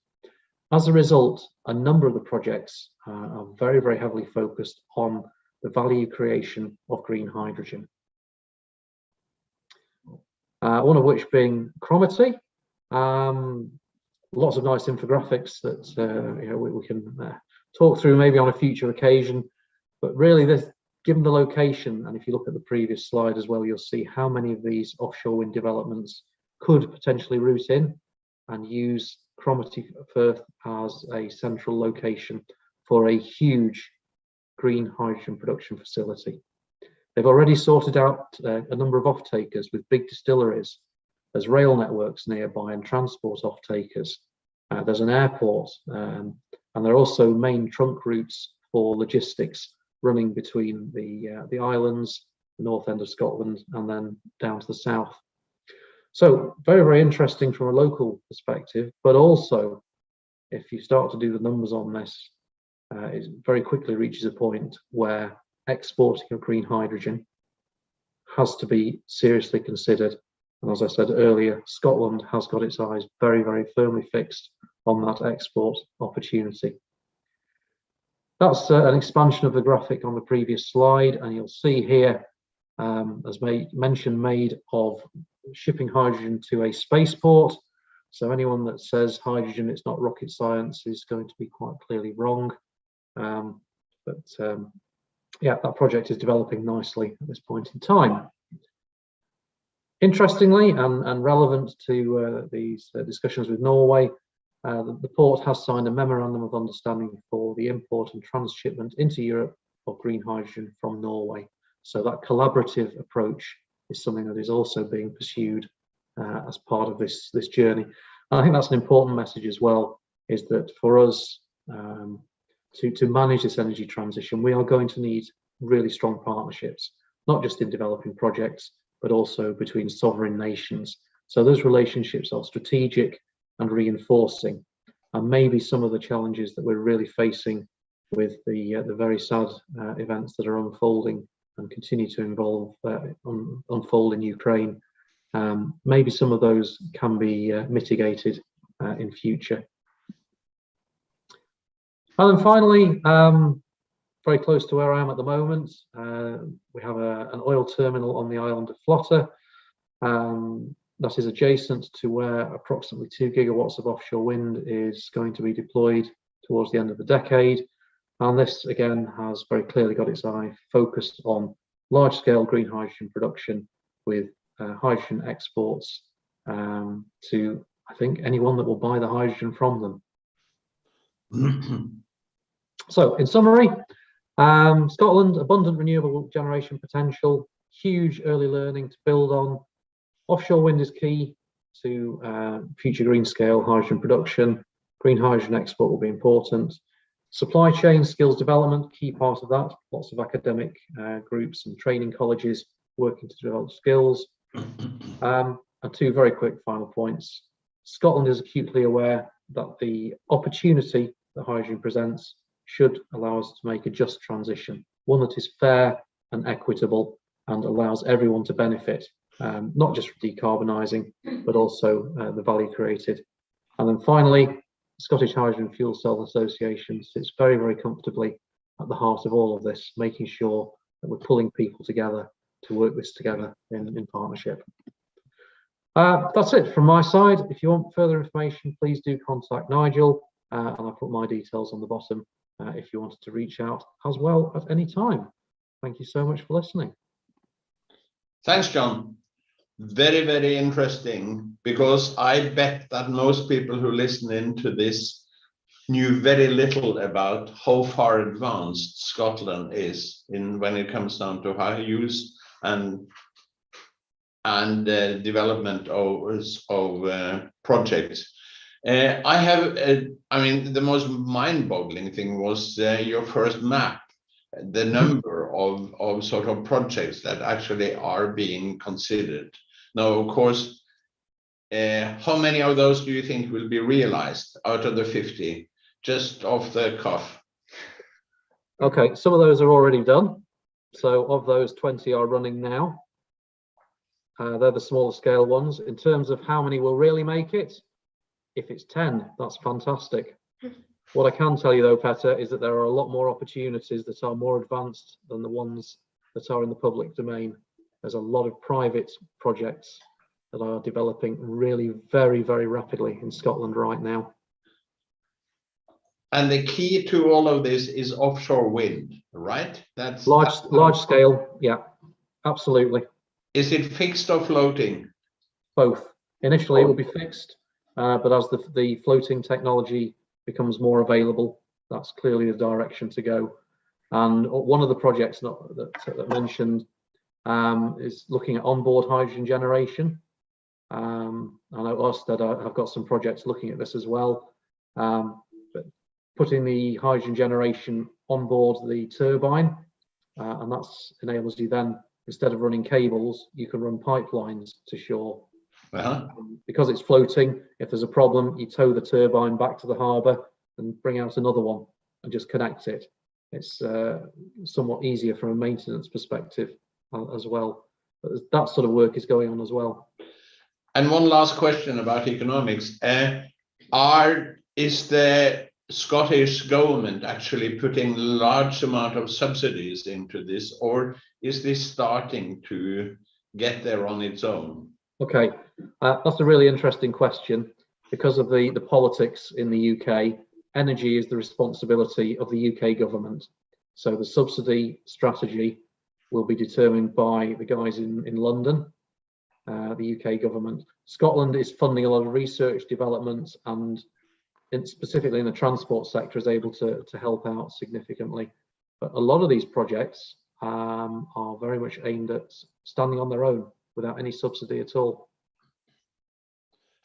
As a result, a number of the projects are very, very heavily focused on the value creation of green hydrogen. One of which being Cromarty. Lots of nice infographics that we can talk through maybe on a future occasion. But really, this, given the location, and if you look at the previous slide as well, you'll see how many of these offshore wind developments could potentially route in and use Cromarty Firth as a central location for a huge green hydrogen production facility. They've already sorted out a number of off-takers with big distilleries. There's rail networks nearby and transport off-takers. There's an airport, and there are also main trunk routes for logistics running between the islands, the north end of Scotland, and then down to the south. So very, very interesting from a local perspective, but also if you start to do the numbers on this, it very quickly reaches a point where exporting of green hydrogen has to be seriously considered. And as I said earlier, Scotland has got its eyes very, very firmly fixed on that export opportunity. That's an expansion of the graphic on the previous slide, and you'll see here, as mention made of shipping hydrogen to a spaceport. So anyone that says hydrogen, it's not rocket science, is going to be quite clearly wrong. Yeah, that project is developing nicely at this point in time. Interestingly, and relevant to these discussions with Norway, the port has signed a memorandum of understanding for the import and transshipment into Europe of green hydrogen from Norway. So that collaborative approach is something that is also being pursued as part of this journey. And I think that's an important message as well, is that for us to manage this energy transition, we are going to need really strong partnerships, not just in developing projects, but also between sovereign nations. So those relationships are strategic and reinforcing, and maybe some of the challenges that we're really facing with the very sad events that are unfolding and continue to unfold in Ukraine, maybe some of those can be mitigated in future. And then finally, very close to where I am at the moment, we have an oil terminal on the island of Flotta. That is adjacent to where approximately 2 gigawatts of offshore wind is going to be deployed towards the end of the decade. And this again has very clearly got its eye focused on large-scale green hydrogen production with hydrogen exports to, I think, anyone that will buy the hydrogen from them. So in summary, Scotland, abundant renewable generation potential, huge early learning to build on. Offshore wind is key to future green scale hydrogen production. Green hydrogen export will be important. Supply chain skills development, key part of that. Lots of academic groups and training colleges working to develop skills. And two very quick final points. Scotland is acutely aware that the opportunity that hydrogen presents should allow us to make a just transition, one that is fair and equitable and allows everyone to benefit, not just from decarbonising, but also the value created. And then finally, Scottish Hydrogen Fuel Cell Association sits very, very comfortably at the heart of all of this, making sure that we're pulling people together to work this together in partnership. That's it from my side. If you want further information, please do contact Nigel, and I'll put my details on the bottom if you wanted to reach out as well at any time. Thank you so much for listening. Thanks, John. Very, very interesting, because I bet that most people who listen into this knew very little about how far advanced Scotland is when it comes down to high use and development of projects. I mean, the most mind-boggling thing was your first map, the number of sort of projects that actually are being considered. Now, of course, how many of those do you think will be realized out of the 50, just off the cuff? Okay, some of those are already done. So of those, 20 are running now. They're the smaller scale ones. In terms of how many will really make it, if it's 10, that's fantastic. What I can tell you though, Petter, is that there are a lot more opportunities that are more advanced than the ones that are in the public domain. There's a lot of private projects that are developing really very, very rapidly in Scotland right now. And the key to all of this is offshore wind, right? That's large scale, yeah, absolutely. Is it fixed or floating? Both. Initially, it will be fixed, but as the floating technology becomes more available, that's clearly the direction to go. And one of the projects that mentioned is looking at onboard hydrogen generation. And at Ørsted, I've got some projects looking at this as well. But putting the hydrogen generation on board the turbine, and that enables you then, instead of running cables, you can run pipelines to shore. Because it's floating, if there's a problem, you tow the turbine back to the harbour and bring out another one and just connect it. It's somewhat easier from a maintenance perspective as well. But that sort of work is going on as well. And one last question about economics. Is the Scottish government actually putting large amount of subsidies into this, or is this starting to get there on its own? Okay, that's a really interesting question. Because of the politics in the UK, energy is the responsibility of the UK government. So the subsidy strategy will be determined by the guys in London, the UK government. Scotland is funding a lot of research development, and specifically in the transport sector is able to help out significantly. But a lot of these projects are very much aimed at standing on their own without any subsidy at all.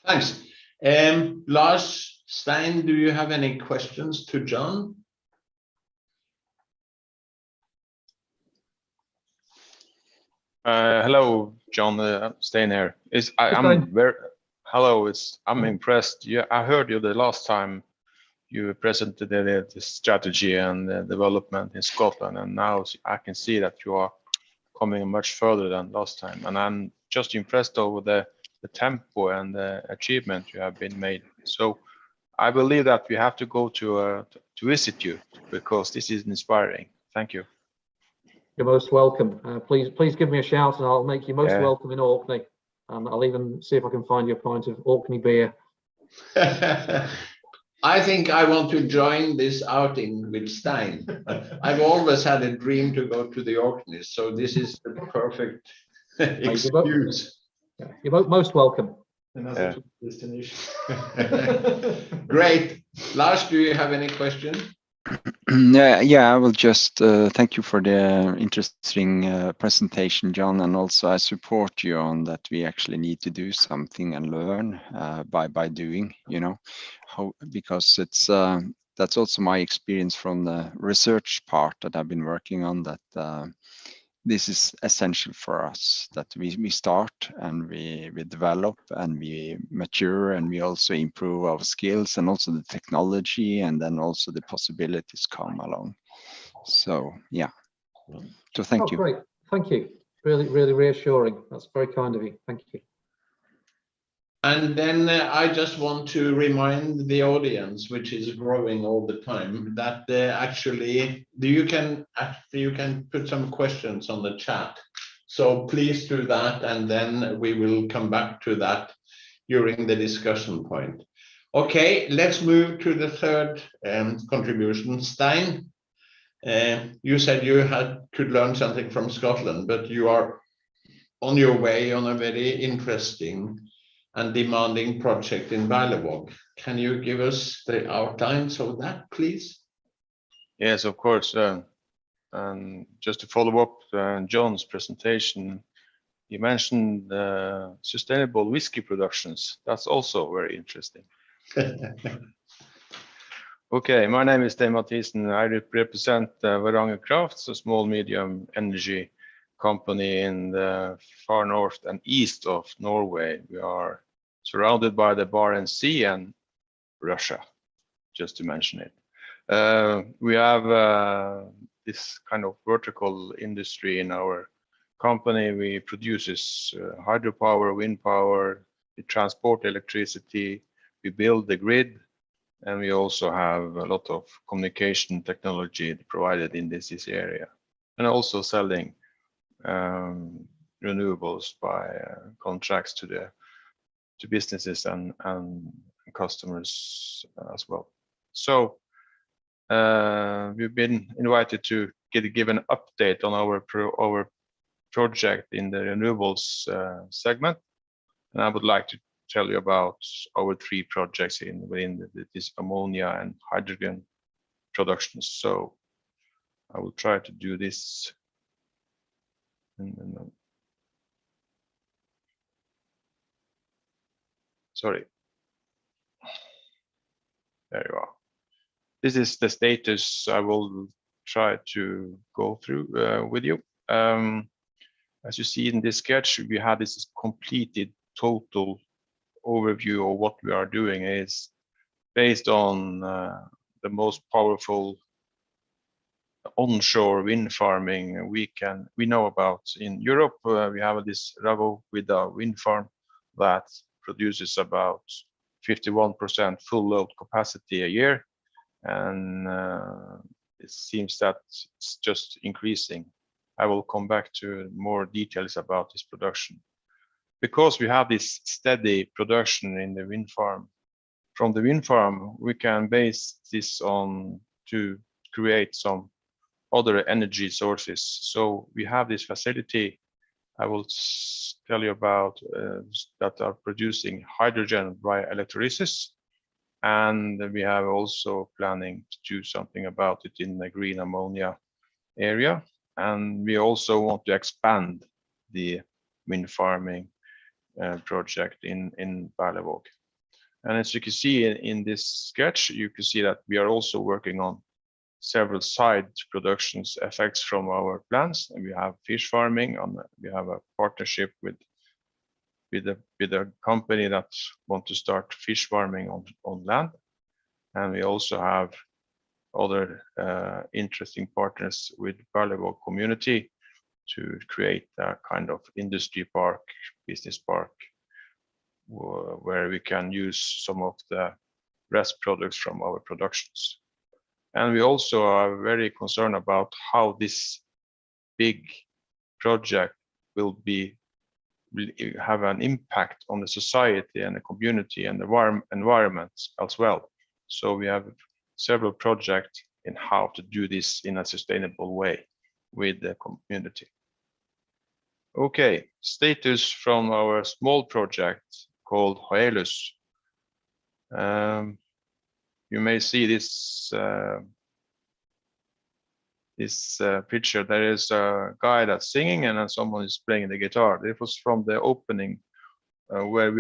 Thanks. Lars, Stein, do you have any questions to John? Hello, John. Stein here. I'm impressed. Yeah, I heard you the last time you presented the strategy and the development in Scotland, and now I can see that you are coming much further than last time. And I'm just impressed over the tempo and the achievement you have been made. So I believe that we have to go to visit you, because this is inspiring. Thank you. You're most welcome. Please give me a shout and I'll make you most welcome in Orkney. And I'll even see if I can find you a pint of Orkney beer. I think I want to join this outing with Stein. I've always had a dream to go to the Orkneys, so this is the perfect excuse. You're most welcome. Another destination. Great. Lars, do you have any questions? Yeah, I will just thank you for the interesting presentation, John, and also I support you on that we actually need to do something and learn by doing, you know, because it's that's also my experience from the research part that I've been working on, that this is essential for us, that we start and we develop and we mature and we also improve our skills and also the technology, and then also the possibilities come along. So yeah, so thank you. Great, thank you. Really reassuring. That's very kind of you. Thank you. And then I just want to remind the audience, which is growing all the time, that actually you can put some questions on the chat. So please do that, and then we will come back to that during the discussion point. Okay, let's move to the third contribution. Stein, you said you could learn something from Scotland, but you are on your way on a very interesting and demanding project in Berlevåg. Can you give us the outlines of that, please? Yes, of course. And just to follow up John's presentation, you mentioned sustainable whiskey productions. That's also very interesting. Okay, my name is Stein Mathisen. I represent Varanger Kraft, a small medium energy company in the far north and east of Norway. We are surrounded by the Barents Sea and Russia, just to mention it. We have this kind of vertical industry in our company. We produces hydropower, wind power, we transport electricity, we build the grid, and we also have a lot of communication technology provided in this area, and also selling renewables by contracts to businesses and customers as well. So we've been invited to give an update on our project in the renewables segment, and I would like to tell you about our 3 projects within this ammonia and hydrogen production. So I will try to do this. Sorry. There you are. This is the status I will try to go through with you. As you see in this sketch, we have this completed total overview of what we are doing is based on the most powerful onshore wind farming we know about in Europe. We have this Ravo with a wind farm that produces about 51% full load capacity a year, and it seems that it's just increasing. I will come back to more details about this production. Because we have this steady production in the wind farm, from the wind farm we can base this on to create some other energy sources. So we have this facility I will tell you about that are producing hydrogen by electrolysis, and we have also planning to do something about it in the green ammonia area, and we also want to expand the wind farming project in Berlevåg. And as you can see in this sketch, you can see that we are also working on several side productions effects from our plants, and we have fish farming, and we have a partnership with a company that want to start fish farming on land, and we also have other interesting partners with Berlevåg community to create a kind of industry park, business park, where we can use some of the rest products from our productions. And we also are very concerned about how this big project will have an impact on the society and the community and the environment as well. So we have several projects in how to do this in a sustainable way with the community. Okay, status from our small project called Hoelus. You may see this picture. There is a guy that's singing and then someone is playing the guitar. It was from the opening where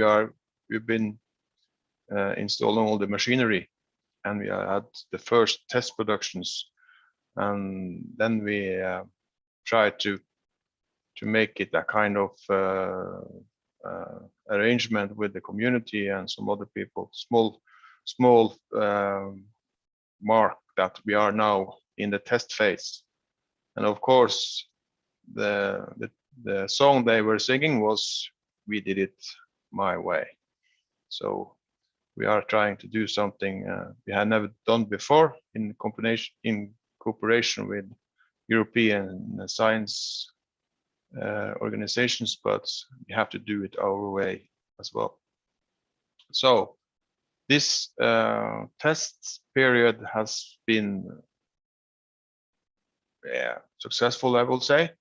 we've been installing all the machinery, and we had the first test productions, and then we tried to make it a kind of arrangement with the community and some other people, small mark that we are now in the test phase. And of course the song they were singing was "We Did It My Way." So we are trying to do something we had never done before in cooperation with European science organizations, but we have to do it our way as well. So this test period has been successful, I will say.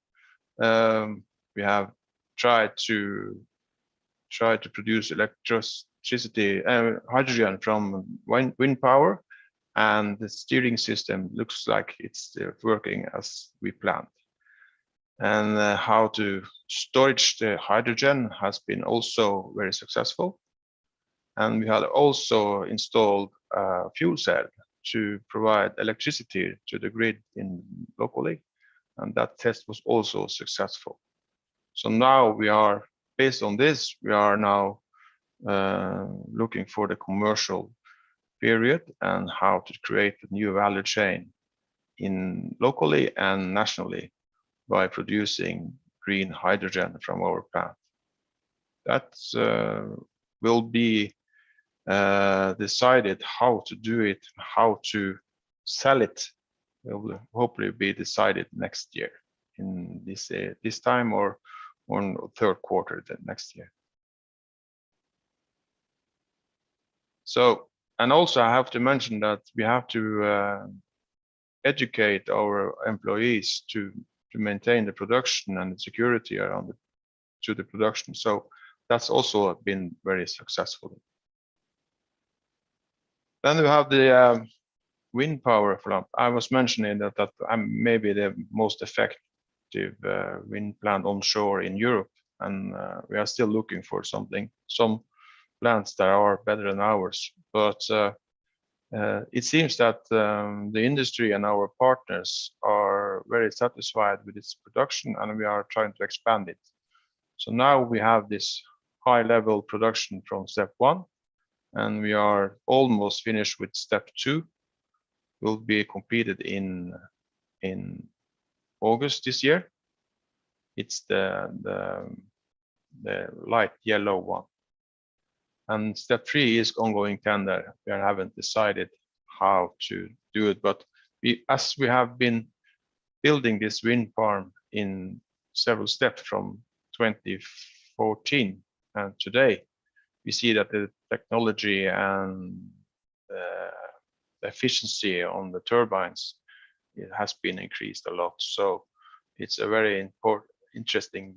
We have tried to produce electricity, hydrogen from wind power, and the steering system looks like it's working as we planned. And how to storage the hydrogen has been also very successful. And we had also installed a fuel cell to provide electricity to the grid locally, and that test was also successful. So now we are, based on this, we are now looking for the commercial period, and how to create a new value chain locally and nationally by producing green hydrogen from our plant. That will be decided how to do it, how to sell it. Will hopefully be decided next year in this time or on third quarter the next year. So, and also I have to mention that we have to educate our employees to maintain the production and the security around the production. So that's also been very successful. Then we have the wind power plant. I was mentioning that I'm maybe the most effective wind plant onshore in Europe, and we are still looking for some plants that are better than ours. But it seems that the industry and our partners are very satisfied with its production, and we are trying to expand it. So now we have this high-level production from step 1, and we are almost finished with step 2. Will be completed in August this year. It's the light yellow one. And step 3 is ongoing tender. We haven't decided how to do it, but as we have been building this wind farm in several steps from 2014 and today, we see that the technology and the efficiency on the turbines, it has been increased a lot. So it's a very interesting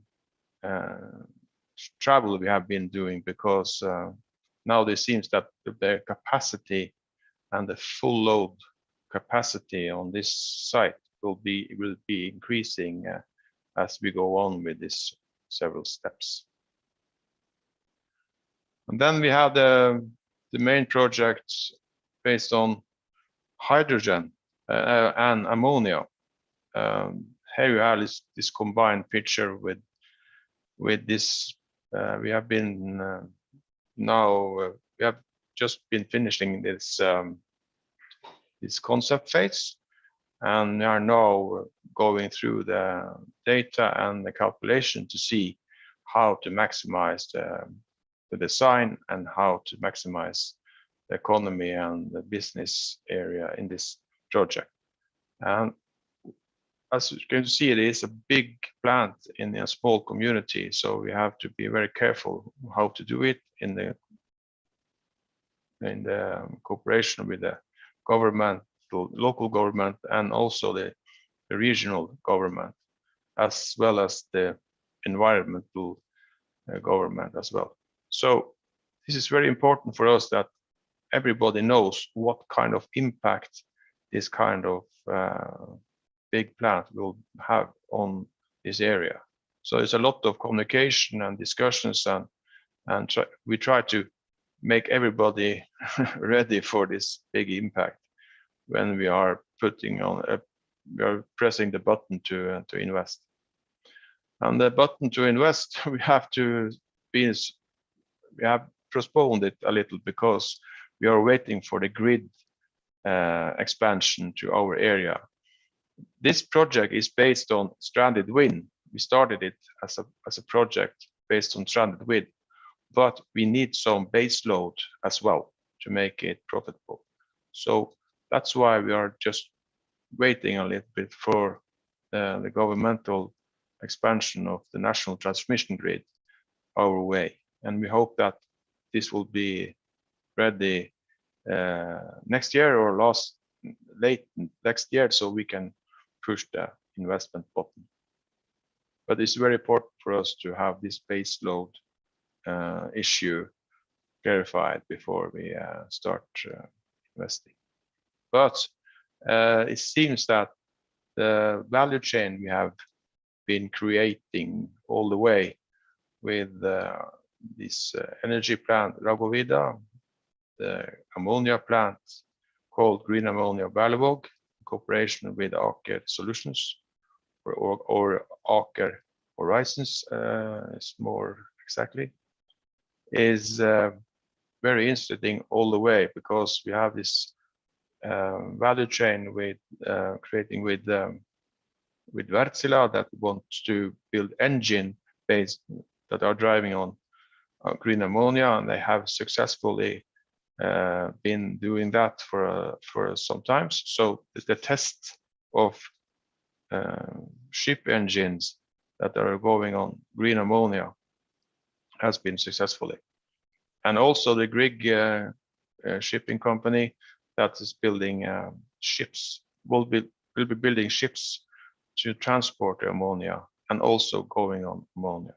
travel we have been doing, because now it seems that the capacity and the full load capacity on this site will be increasing as we go on with this several steps. And then we have the main projects based on hydrogen and ammonia. Here you have this combined picture with this. We have been we have just been finishing this this concept phase, and we are now going through the data and the calculation to see how to maximize the design and how to maximize the economy and the business area in this project. And as you can see, it is a big plant in a small community, so we have to be very careful how to do it in the cooperation with the government, the local government, and also the regional government, as well as the environmental government as well. So this is very important for us, that everybody knows what kind of impact this kind of big plant will have on this area. So there's a lot of communication and discussions, and we try to make everybody ready for this big impact when we are we are pressing the button to invest. And the button to invest, we have postponed it a little because we are waiting for the grid expansion to our area. This project is based on stranded wind. We started it as a project based on stranded wind, but we need some base load as well to make it profitable. So that's why we are just waiting a little bit for the governmental expansion of the national transmission grid our way. And we hope that this will be ready next year or late next year, so we can push the investment button. But it's very important for us to have this base load issue clarified before we start investing. But it seems that the value chain we have been creating all the way with this energy plant Ragovida, the ammonia plant called Green Ammonia Berlevåg, in cooperation with Aker Solutions, or Aker Horizons is more exactly, is very interesting all the way, because we have this value chain with creating with Wärtsilä that wants to build engine based that are driving on green ammonia, and they have successfully been doing that for some time. So the test of ship engines that are going on green ammonia has been successfully. And also the Grieg shipping company that is building ships will be building ships to transport the ammonia and also going on ammonia.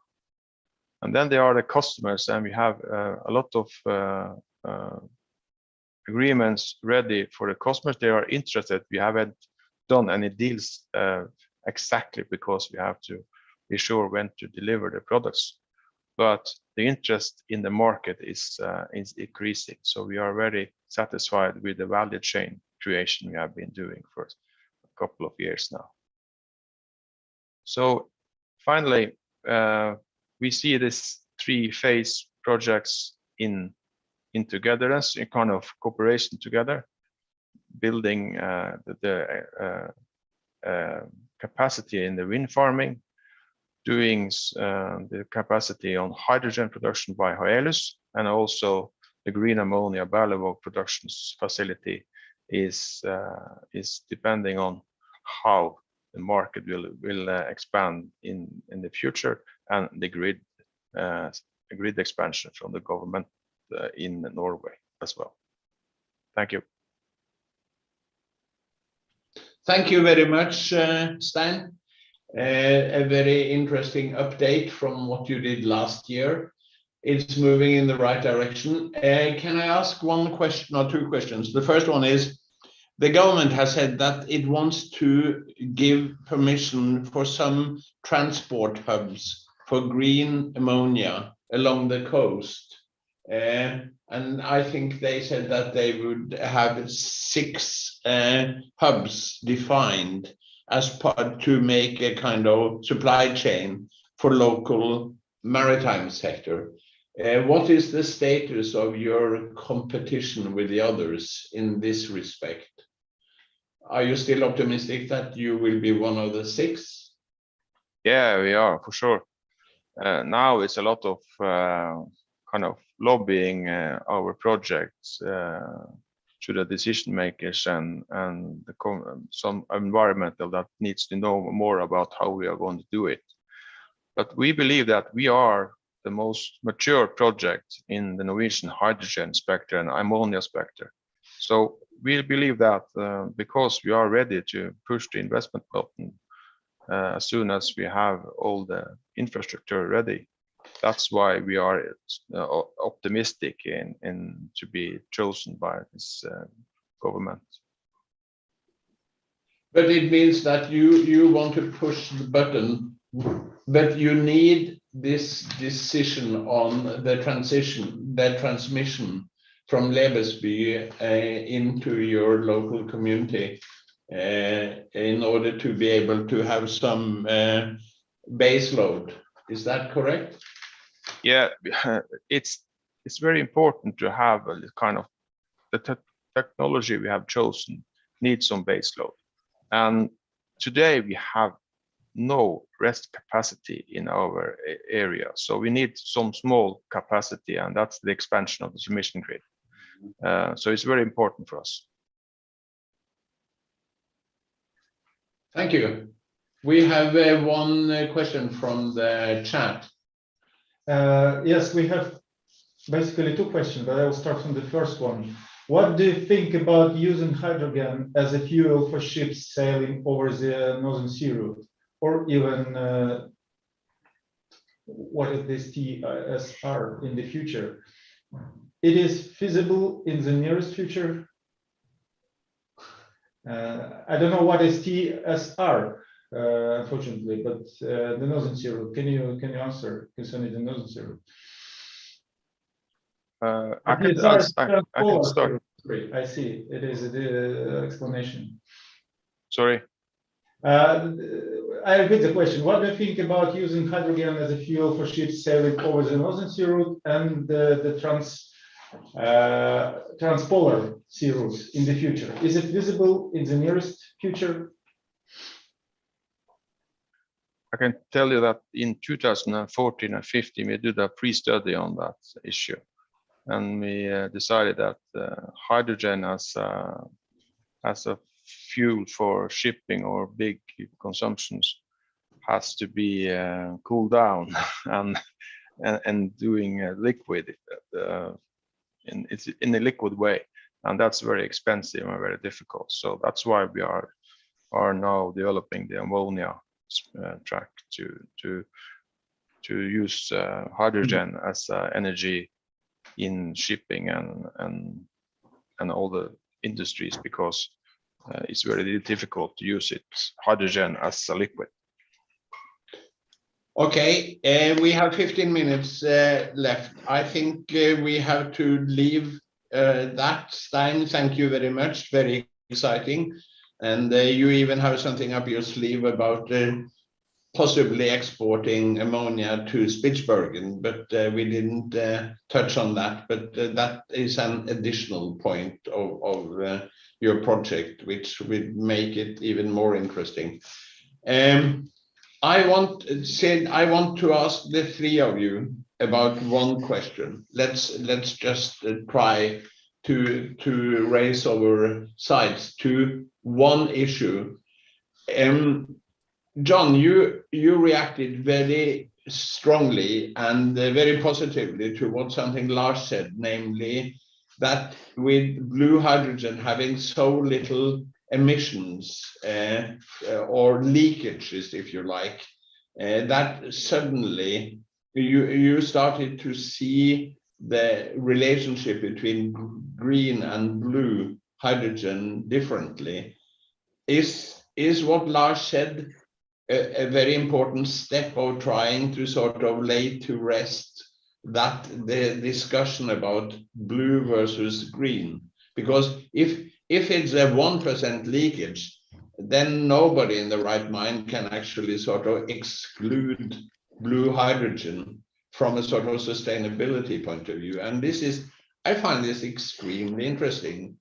And then there are the customers, and we have a lot of agreements ready for the customers. They are interested. We haven't done any deals exactly because we have to be sure when to deliver the products. But the interest in the market is increasing. So we are very satisfied with the value chain creation we have been doing for a couple of years now. So finally, we see this three-phase projects in togetherness, in kind of cooperation together, building the capacity in the wind farming, doing the capacity on hydrogen production by Hoelus, and also the green ammonia Berlevåg production facility is depending on how the market will expand in the future, and the grid expansion from the government in Norway as well. Thank you. Thank you very much, Stein. A very interesting update from what you did last year. It's moving in the right direction. Can I ask one question or two questions? The first one is, the government has said that it wants to give permission for some transport hubs for green ammonia along the coast. And I think they said that they would have 6 hubs defined as part to make a kind of supply chain for local maritime sector. What is the status of your competition with the others in this respect? Are you still optimistic that you will be one of the 6? Yeah, we are, for sure. Now it's a lot of kind of lobbying our projects to the decision makers and some environmental that needs to know more about how we are going to do it. But we believe that we are the most mature project in the Norwegian hydrogen spectrum and ammonia spectrum. So we believe that because we are ready to push the investment button as soon as we have all the infrastructure ready. That's why we are optimistic in to be chosen by this government. But it means that you want to push the button, but you need this decision on the transmission from Lebesby into your local community in order to be able to have some base load. Is that correct? Yeah, it's very important to have a kind of the technology we have chosen needs some base load. And today we have no rest capacity in our area. So we need some small capacity, and that's the expansion of the transmission grid. So it's very important for us. Thank you. We have one question from the chat. Yes, we have basically 2 questions, but I will start from the first one. What do you think about using hydrogen as a fuel for ships sailing over the Northern Sea route, or even what is this TSR in the future? It is feasible in the nearest future. I don't know what is TSR, unfortunately, but the Northern Sea route. Can you answer concerning the Northern Sea route? I can start. Great, I see. It is the explanation. Sorry. I repeat the question. What do you think about using hydrogen as a fuel for ships sailing over the Northern Sea route and the transpolar sea routes in the future? Is it visible in the nearest future? I can tell you that in 2014 and 15, we did a pre-study on that issue. And we decided that hydrogen as a fuel for shipping or big consumptions has to be cooled down and doing liquid in a liquid way, and that's very expensive and very difficult. So that's why we are now developing the ammonia track to use hydrogen as energy in shipping and all the industries, because it's very difficult to use hydrogen as a liquid. Okay, we have 15 minutes left. I think we have to leave that. Stein, thank you very much. Very exciting. And you even have something up your sleeve about possibly exporting ammonia to Spitsbergen, but we didn't touch on that. But that is an additional point of your project, which would make it even more interesting. I want to ask the three of you about one question. Let's just try to raise our sides to one issue. John, you reacted very strongly and very positively to what something Lars said, namely that with blue hydrogen having so little emissions or leakages, if you like, that suddenly you started to see the relationship between green and blue hydrogen differently. Is what Lars said a very important step of trying to sort of lay to rest that the discussion about blue versus green? Because if it's a 1% leakage, then nobody in the right mind can actually sort of exclude blue hydrogen from a sort of sustainability point of view. And I find this extremely interesting.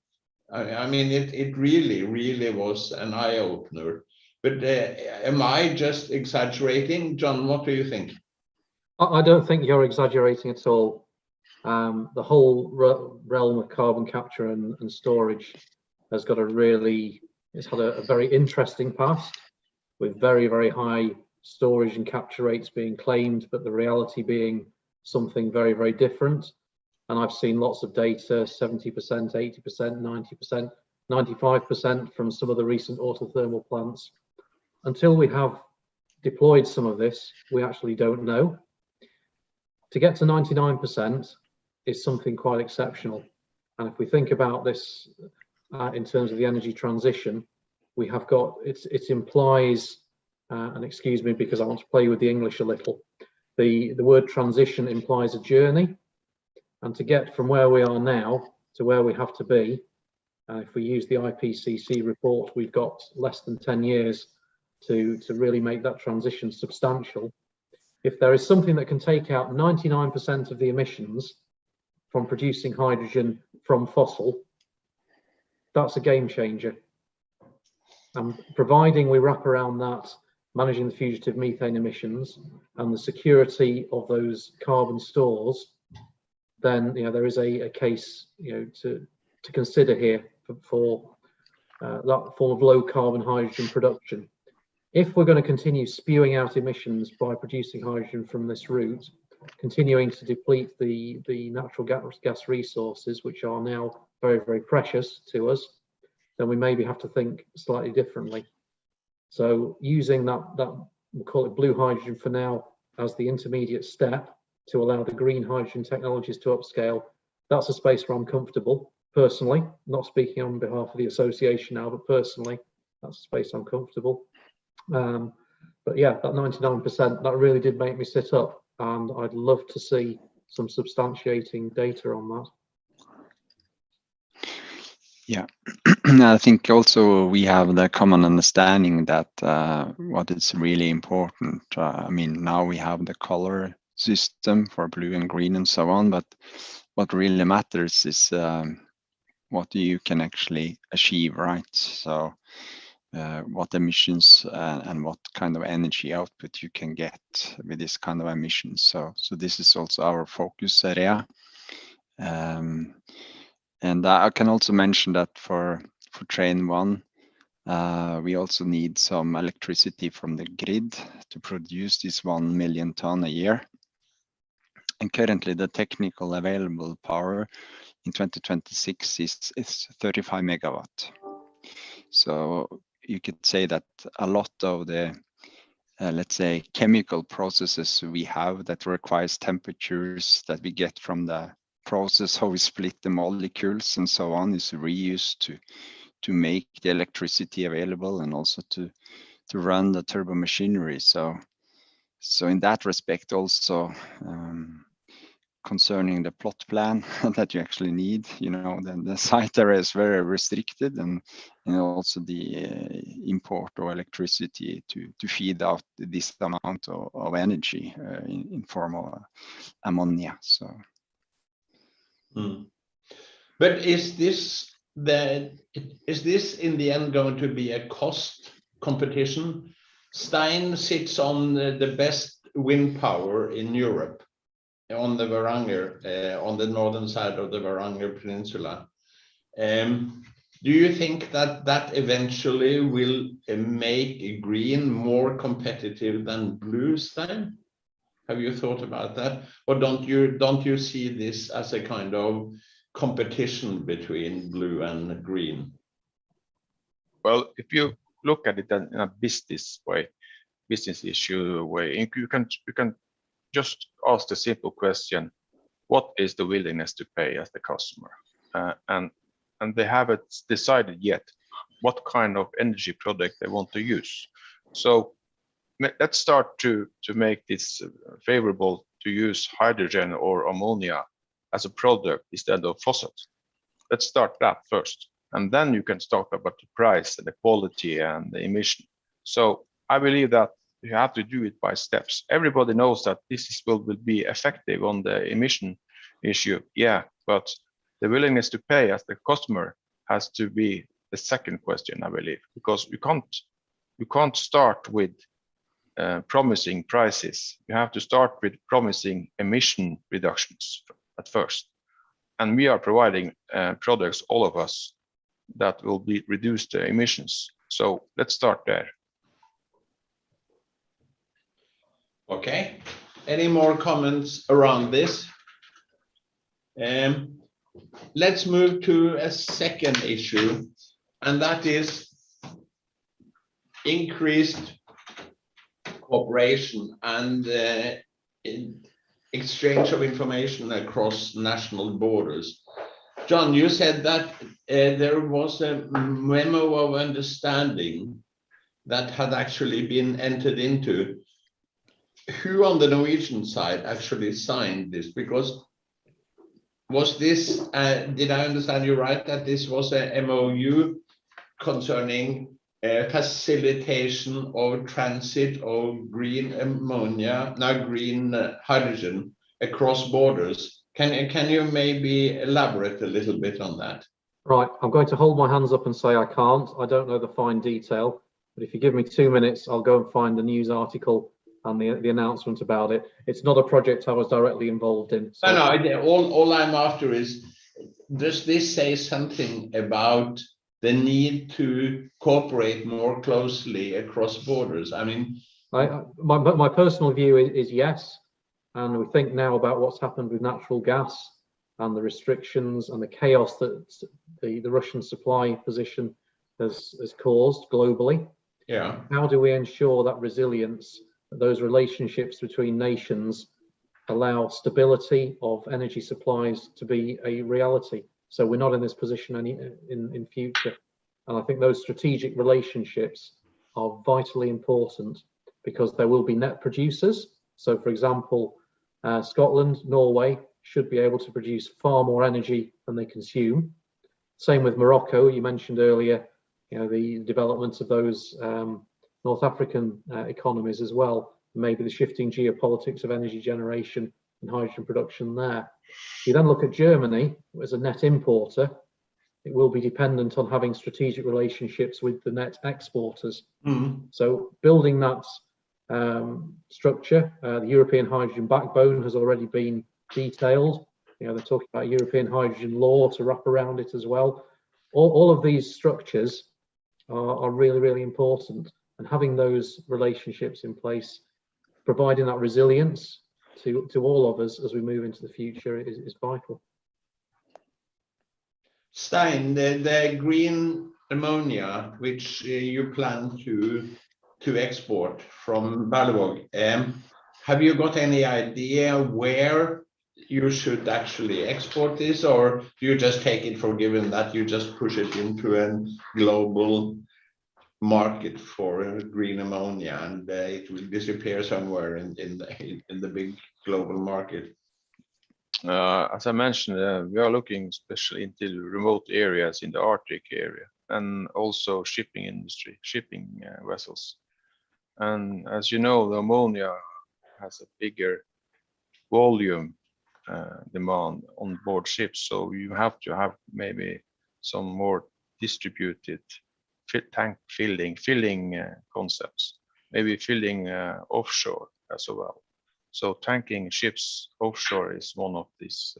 I mean, it really was an eye-opener. But am I just exaggerating? John, what do you think? I don't think you're exaggerating at all. The whole realm of carbon capture and storage has got it's had a very interesting past, with very, very high storage and capture rates being claimed, but the reality being something very, very different. And I've seen lots of data, 70%, 80%, 90%, 95% from some of the recent autothermal plants. Until we have deployed some of this, we actually don't know. To get to 99% is something quite exceptional. And if we think about this in terms of the energy transition, we have got, it implies, and excuse me because I want to play with the English a little, the word transition implies a journey. And to get from where we are now to where we have to be, if we use the IPCC report, we've got less than 10 years to really make that transition substantial. If there is something that can take out 99% of the emissions from producing hydrogen from fossil, that's a game changer. And providing we wrap around that, managing the fugitive methane emissions and the security of those carbon stores, then there is a case to consider here for that form of low carbon hydrogen production. If we're going to continue spewing out emissions by producing hydrogen from this route, continuing to deplete the natural gas resources, which are now very, very precious to us, then we maybe have to think slightly differently. So using that we'll call it blue hydrogen for now as the intermediate step to allow the green hydrogen technologies to upscale, that's a space where I'm comfortable personally, not speaking on behalf of the association now, but personally, that's a space I'm comfortable. But yeah, that 99%, that really did make me sit up, and I'd love to see some substantiating data on that. Yeah, I think also we have the common understanding that what is really important. I mean, now we have the color system for blue and green and so on, but what really matters is what you can actually achieve, right? So what emissions and what kind of energy output you can get with this kind of emissions. So this is also our focus area. And I can also mention that for train 1, we also need some electricity from the grid to produce this 1 million ton a year. And currently the technical available power in 2026 is 35 megawatt. So you could say that a lot of the let's say chemical processes we have that requires temperatures that we get from the process, how we split the molecules and so on, is reused to make the electricity available and also to run the turbo machinery. So in that respect also, concerning the plot plan that you actually need, you know, then the site area is very restricted, and also the import of electricity to feed out this amount of energy in form of ammonia. So. But is this in the end going to be a cost competition? Stein sits on the best wind power in Europe, on the Varanger, on the northern side of the Varanger Peninsula. Do you think that eventually will make green more competitive than blue, Stein? Have you thought about that? Or don't you see this as a kind of competition between blue and green? Well, if you look at it in a business issue way, you can just ask the simple question: what is the willingness to pay as the customer? And they haven't decided yet what kind of energy product they want to use. So let's start to make this favorable to use hydrogen or ammonia as a product instead of fossils. Let's start that first, and then you can talk about the price and the quality and the emission. So I believe that you have to do it by steps. Everybody knows that this will be effective on the emission issue, yeah, but the willingness to pay as the customer has to be the second question, I believe, because you can't start with promising prices. You have to start with promising emission reductions at first. And we are providing products, all of us, that will reduce the emissions. So let's start there. Okay. Any more comments around this? Let's move to a second issue, and that is increased cooperation and exchange of information across national borders. John, you said that there was a memo of understanding that had actually been entered into. Who on the Norwegian side actually signed this? Because was this, did I understand you right, that this was a MOU concerning facilitation of transit of green ammonia, now green hydrogen across borders? Can you maybe elaborate a little bit on that? Right, I'm going to hold my hands up and say I can't. I don't know the fine detail, but if you give me 2 minutes, I'll go and find the news article and the announcement about it. It's not a project I was directly involved in. So. No, all I'm after is, does this say something about the need to cooperate more closely across borders? I mean, my personal view is yes, and we think now about what's happened with natural gas and the restrictions and the chaos that the Russian supply position has caused globally. Yeah. How do we ensure that resilience, those relationships between nations, allow stability of energy supplies to be a reality, so we're not in this position in future? And I think those strategic relationships are vitally important, because there will be net producers. So for example, Scotland, Norway should be able to produce far more energy than they consume. Same with Morocco. You mentioned earlier, you know, the development of those North African economies as well. Maybe the shifting geopolitics of energy generation and hydrogen production there. You then look at Germany as a net importer. It will be dependent on having strategic relationships with the net exporters. So building that structure, the European hydrogen backbone has already been detailed. You know, they're talking about European hydrogen law to wrap around it as well. All of these structures are really, really important, and having those relationships in place, providing that resilience to all of us as we move into the future is vital. Stein, the green ammonia, which you plan to export from Berlevåg, have you got any idea where you should actually export this, or do you just take it for given that you just push it into a global market for green ammonia and it will disappear somewhere in the big global market? As I mentioned, we are looking especially into remote areas in the Arctic area, and also shipping industry, shipping vessels. And as you know, the ammonia has a bigger volume demand on board ships, so you have to have maybe some more distributed tank filling concepts, maybe filling offshore as well. So tanking ships offshore is one of these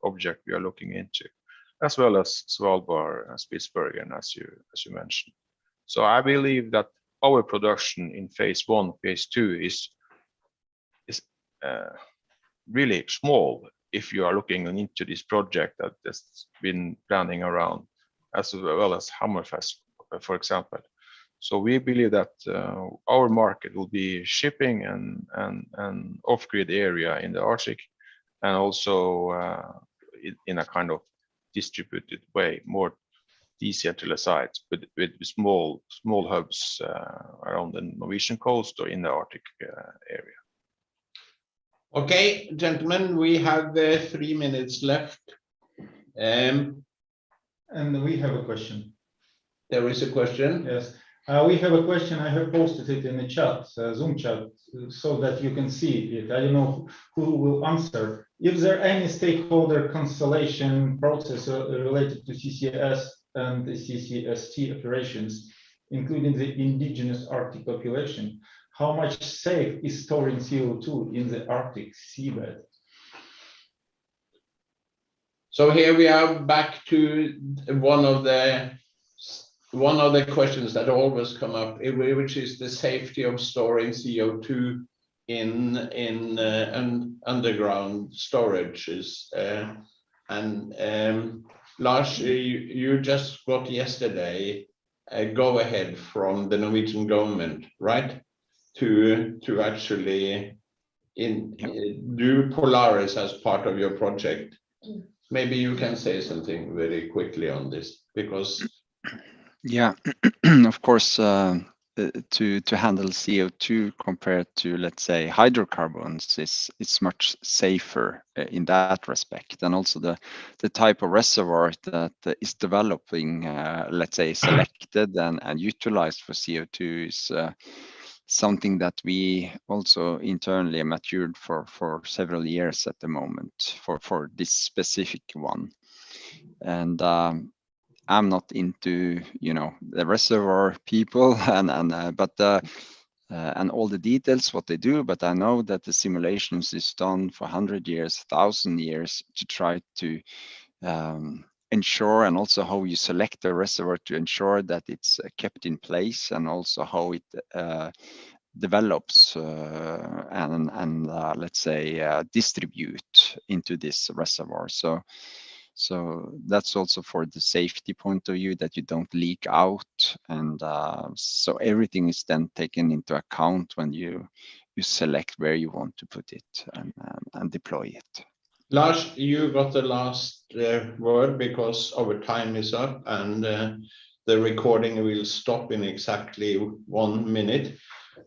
objects we are looking into, as well as Svalbard and Spitsbergen, as you mentioned. So I believe that our production in phase 1, phase 2 is really small if you are looking into this project that has been planning around, as well as Hammerfest, for example. So we believe that our market will be shipping and off-grid area in the Arctic, and also in a kind of distributed way, more decentralized, with small hubs around the Norwegian coast or in the Arctic area. Okay, gentlemen, we have 3 minutes left. And we have a question. There is a question. Yes, we have a question. I have posted it in the chat, Zoom chat, so that you can see it. I don't know who will answer. Is there any stakeholder constellation process related to CCS and the CCST operations, including the indigenous Arctic population? How much safe is storing CO2 in the Arctic seabed? So here we are back to one of the questions that always come up, which is the safety of storing CO2 in underground storages. Lars, you just got yesterday a go-ahead from the Norwegian government, right, to actually do Polaris as part of your project. Maybe you can say something very quickly on this, because yeah, of course, to handle CO2 compared to, let's say, hydrocarbons is much safer in that respect, and also the type of reservoir that is developing, let's say, selected and utilized for CO2 is something that we also internally matured for several years at the moment for this specific one. And I'm not into, the reservoir people and all the details what they do, but I know that the simulations is done for 100 years, 1,000 years to try to ensure, and also how you select the reservoir to ensure that it's kept in place, and also how it develops and let's say distribute into this reservoir. So that's also for the safety point of view, that you don't leak out, and so everything is then taken into account when you select where you want to put it and deploy it. Lars, you got the last word, because our time is up, and the recording will stop in exactly 1 minute.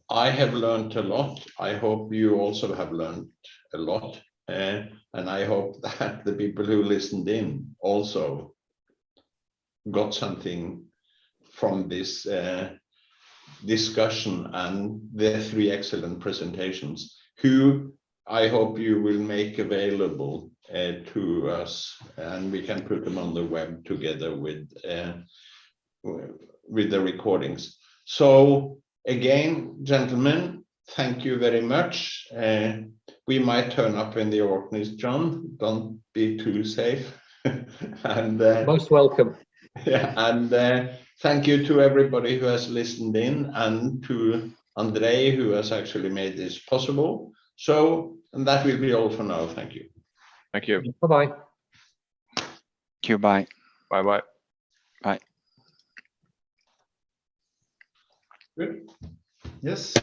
I have learned a lot. I hope you also have learned a lot. And I hope that the people who listened in also got something from this discussion and the 3 excellent presentations. Who I hope you will make available to us, and we can put them on the web together with the recordings. So again, gentlemen, thank you very much. We might turn up in the Orkneys, John. Don't be too safe. And Most welcome. yeah, and thank you to everybody who has listened in, and to Andre, who has actually made this possible. So, and that will be all for now. Thank you. Thank you. Bye-bye. Thank you. Bye. Bye-bye. Bye. Good. Yes.